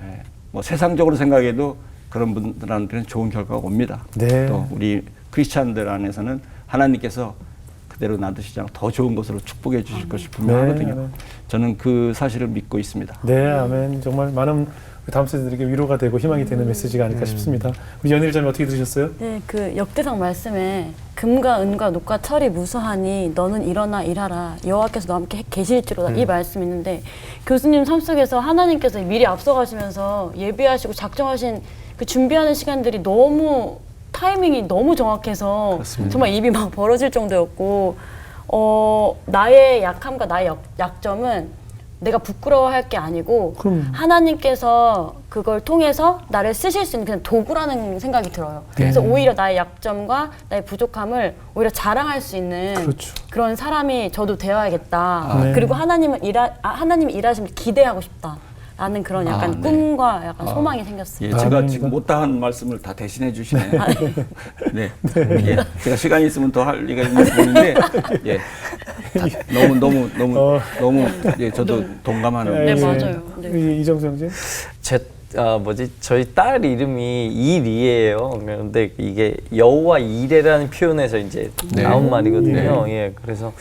Speaker 1: 뭐 세상적으로 생각해도 그런 분들한테는 좋은 결과가 옵니다.
Speaker 2: 네.
Speaker 1: 또 우리 크리스찬들 안에서는 하나님께서 그대로 놔두시지 않고 더 좋은 것으로 축복해 주실 것이 분명하거든요.
Speaker 2: 네.
Speaker 1: 저는 그 사실을 믿고 있습니다.
Speaker 2: 네, 아멘. 정말 많은 다음 세대들에게 위로가 되고 희망이 되는 메시지가 아닐까 싶습니다. 우리 연일자님 어떻게 들으셨어요?
Speaker 3: 네, 그 역대상 말씀에 금과 은과 녹과 철이 무수하니 너는 일어나 일하라 여호와께서 너와 함께 계실지로다 이 말씀이 있는데 교수님 삶 속에서 하나님께서 미리 앞서가시면서 예비하시고 작정하신 그 준비하는 시간들이 너무 타이밍이 너무 정확해서
Speaker 1: 그렇습니다.
Speaker 3: 정말 입이 막 벌어질 정도였고 나의 약함과 나의 약점은 내가 부끄러워할 게 아니고
Speaker 2: 그럼.
Speaker 3: 하나님께서 그걸 통해서 나를 쓰실 수 있는 그냥 도구라는 생각이 들어요. 그래서 오히려 나의 약점과 나의 부족함을 오히려 자랑할 수 있는
Speaker 2: 그렇죠.
Speaker 3: 그런 사람이 저도 되어야겠다.
Speaker 2: 네.
Speaker 3: 그리고 하나님이 일하심을 기대하고 싶다. 라는 그런 약간
Speaker 1: 네.
Speaker 3: 꿈과 약간 소망이 생겼어요.
Speaker 1: 예, 제가
Speaker 2: 아닙니다.
Speaker 1: 지금 못다한 말씀을 다 대신해 주시네요. 네. 예, 제가 시간이 있으면 더 할 리가 있는 부분인데, 예, 너무 예, 저도 동감하는.
Speaker 3: 네,
Speaker 2: 예.
Speaker 3: 맞아요. 네.
Speaker 2: 이정수 형제?
Speaker 4: 저희 딸 이름이 일이에요. 그런데 이게 여호와 이레라는 표현에서 이제
Speaker 1: 네.
Speaker 4: 나온 말이거든요. 예, 그래서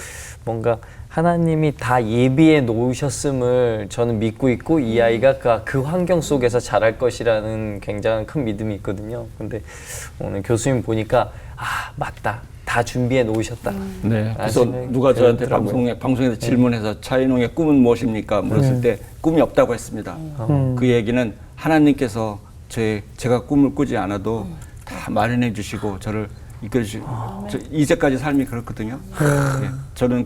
Speaker 4: 뭔가 하나님이 다 예비해 놓으셨음을 저는 믿고 있고 이 아이가 그 환경 속에서 자랄 것이라는 굉장한 큰 믿음이 있거든요. 근데 오늘 교수님 보니까 맞다. 다 준비해 놓으셨다.
Speaker 1: 네. 그래서 누가 저한테 방송에서 질문해서 차인홍의 꿈은 무엇입니까? 물었을 때 꿈이 없다고 했습니다. 그 얘기는 하나님께서 제가 꿈을 꾸지 않아도 다 마련해 주시고 저를 이끌어주시고 이제까지 삶이 그렇거든요. 예, 저는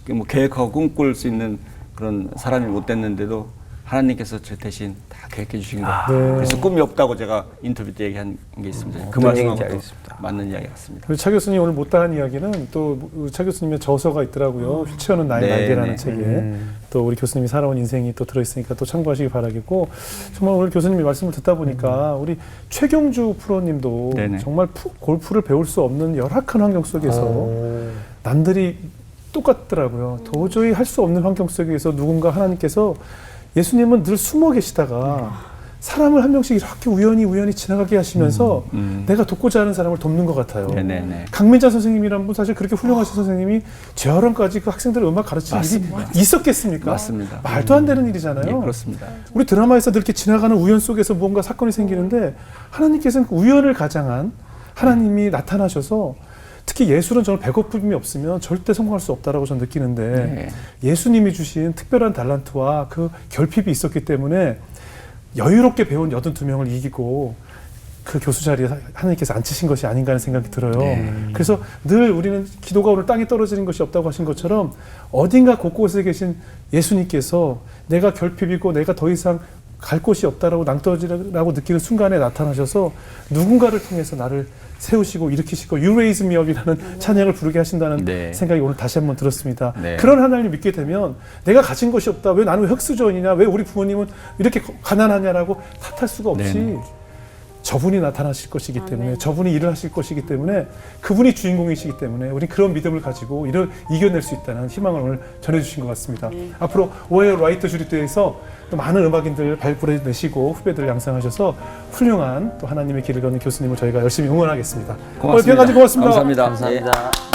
Speaker 1: 뭐 계획하고 꿈꿀 수 있는 그런 사람이 못 됐는데도 하나님께서 저 대신 다 계획해 주신 거예요.
Speaker 2: 네.
Speaker 1: 그래서 꿈이 없다고 제가 인터뷰 때 얘기한 게 있습니다. 그
Speaker 4: 어떤 얘기인지
Speaker 1: 말씀하고
Speaker 4: 알겠습니다.
Speaker 1: 맞는 이야기 같습니다.
Speaker 2: 그리고 차 교수님 오늘 못다한 이야기는 또 차 교수님의 저서가 있더라고요. 휠체어는 나의
Speaker 1: 네,
Speaker 2: 날개라는
Speaker 1: 네.
Speaker 2: 책에 또 우리 교수님이 살아온 인생이 또 들어있으니까 또 참고하시기 바라겠고 정말 오늘 교수님의 말씀을 듣다 보니까 우리 최경주 프로님도
Speaker 1: 네네.
Speaker 2: 정말 골프를 배울 수 없는 열악한 환경 속에서 남들이 똑같더라고요. 도저히 할 수 없는 환경 속에서 누군가 하나님께서 예수님은 늘 숨어 계시다가 사람을 한 명씩 이렇게 우연히 지나가게 하시면서 내가 돕고자 하는 사람을 돕는 것 같아요.
Speaker 1: 네네네.
Speaker 2: 강민자 선생님이란 분 사실 그렇게 훌륭하신 선생님이 재활원까지 그 학생들 음악 가르치는 일이 있었겠습니까?
Speaker 1: 맞습니다.
Speaker 2: 말도 안 되는 일이잖아요.
Speaker 1: 예, 그렇습니다.
Speaker 2: 우리 드라마에서 늘 이렇게 지나가는 우연 속에서 무언가 사건이 생기는데 하나님께서는 그 우연을 가장한 하나님이 나타나셔서 특히 예술은 저는 배고픔이 없으면 절대 성공할 수 없다라고 저는 느끼는데
Speaker 1: 네.
Speaker 2: 예수님이 주신 특별한 달란트와 그 결핍이 있었기 때문에 여유롭게 배운 82명을 이기고 그 교수 자리에 하나님께서 앉히신 것이 아닌가 하는 생각이 들어요. 그래서 늘 우리는 기도가 오늘 땅에 떨어지는 것이 없다고 하신 것처럼 어딘가 곳곳에 계신 예수님께서 내가 결핍이고 내가 더 이상 갈 곳이 없다라고 낭떠러지라고 느끼는 순간에 나타나셔서 누군가를 통해서 나를 세우시고 일으키시고 You Raise Me Up이라는 찬양을 부르게 하신다는
Speaker 1: 네.
Speaker 2: 생각이 오늘 다시 한번 들었습니다.
Speaker 1: 네.
Speaker 2: 그런 하나님을 믿게 되면 내가 가진 것이 없다. 왜 나는 왜 흙수저이냐? 왜 우리 부모님은 이렇게 가난하냐라고 탓할 수가 없이
Speaker 1: 네네.
Speaker 2: 저분이 나타나실 것이기 때문에 저분이 일을 하실 것이기 때문에 그분이 주인공이시기 때문에 우리 그런 믿음을 가지고 이겨낼 수 있다는 희망을 오늘 전해주신 것 같습니다. 앞으로 오헤어 라이터 주립대에서 또 많은 음악인들 발굴해내시고 후배들을 양성하셔서 훌륭한 또 하나님의 길을 걷는 교수님을 저희가 열심히 응원하겠습니다. 오늘
Speaker 1: 고맙습니다.
Speaker 2: 비행까지 고맙습니다.
Speaker 1: 감사합니다.
Speaker 4: 감사합니다.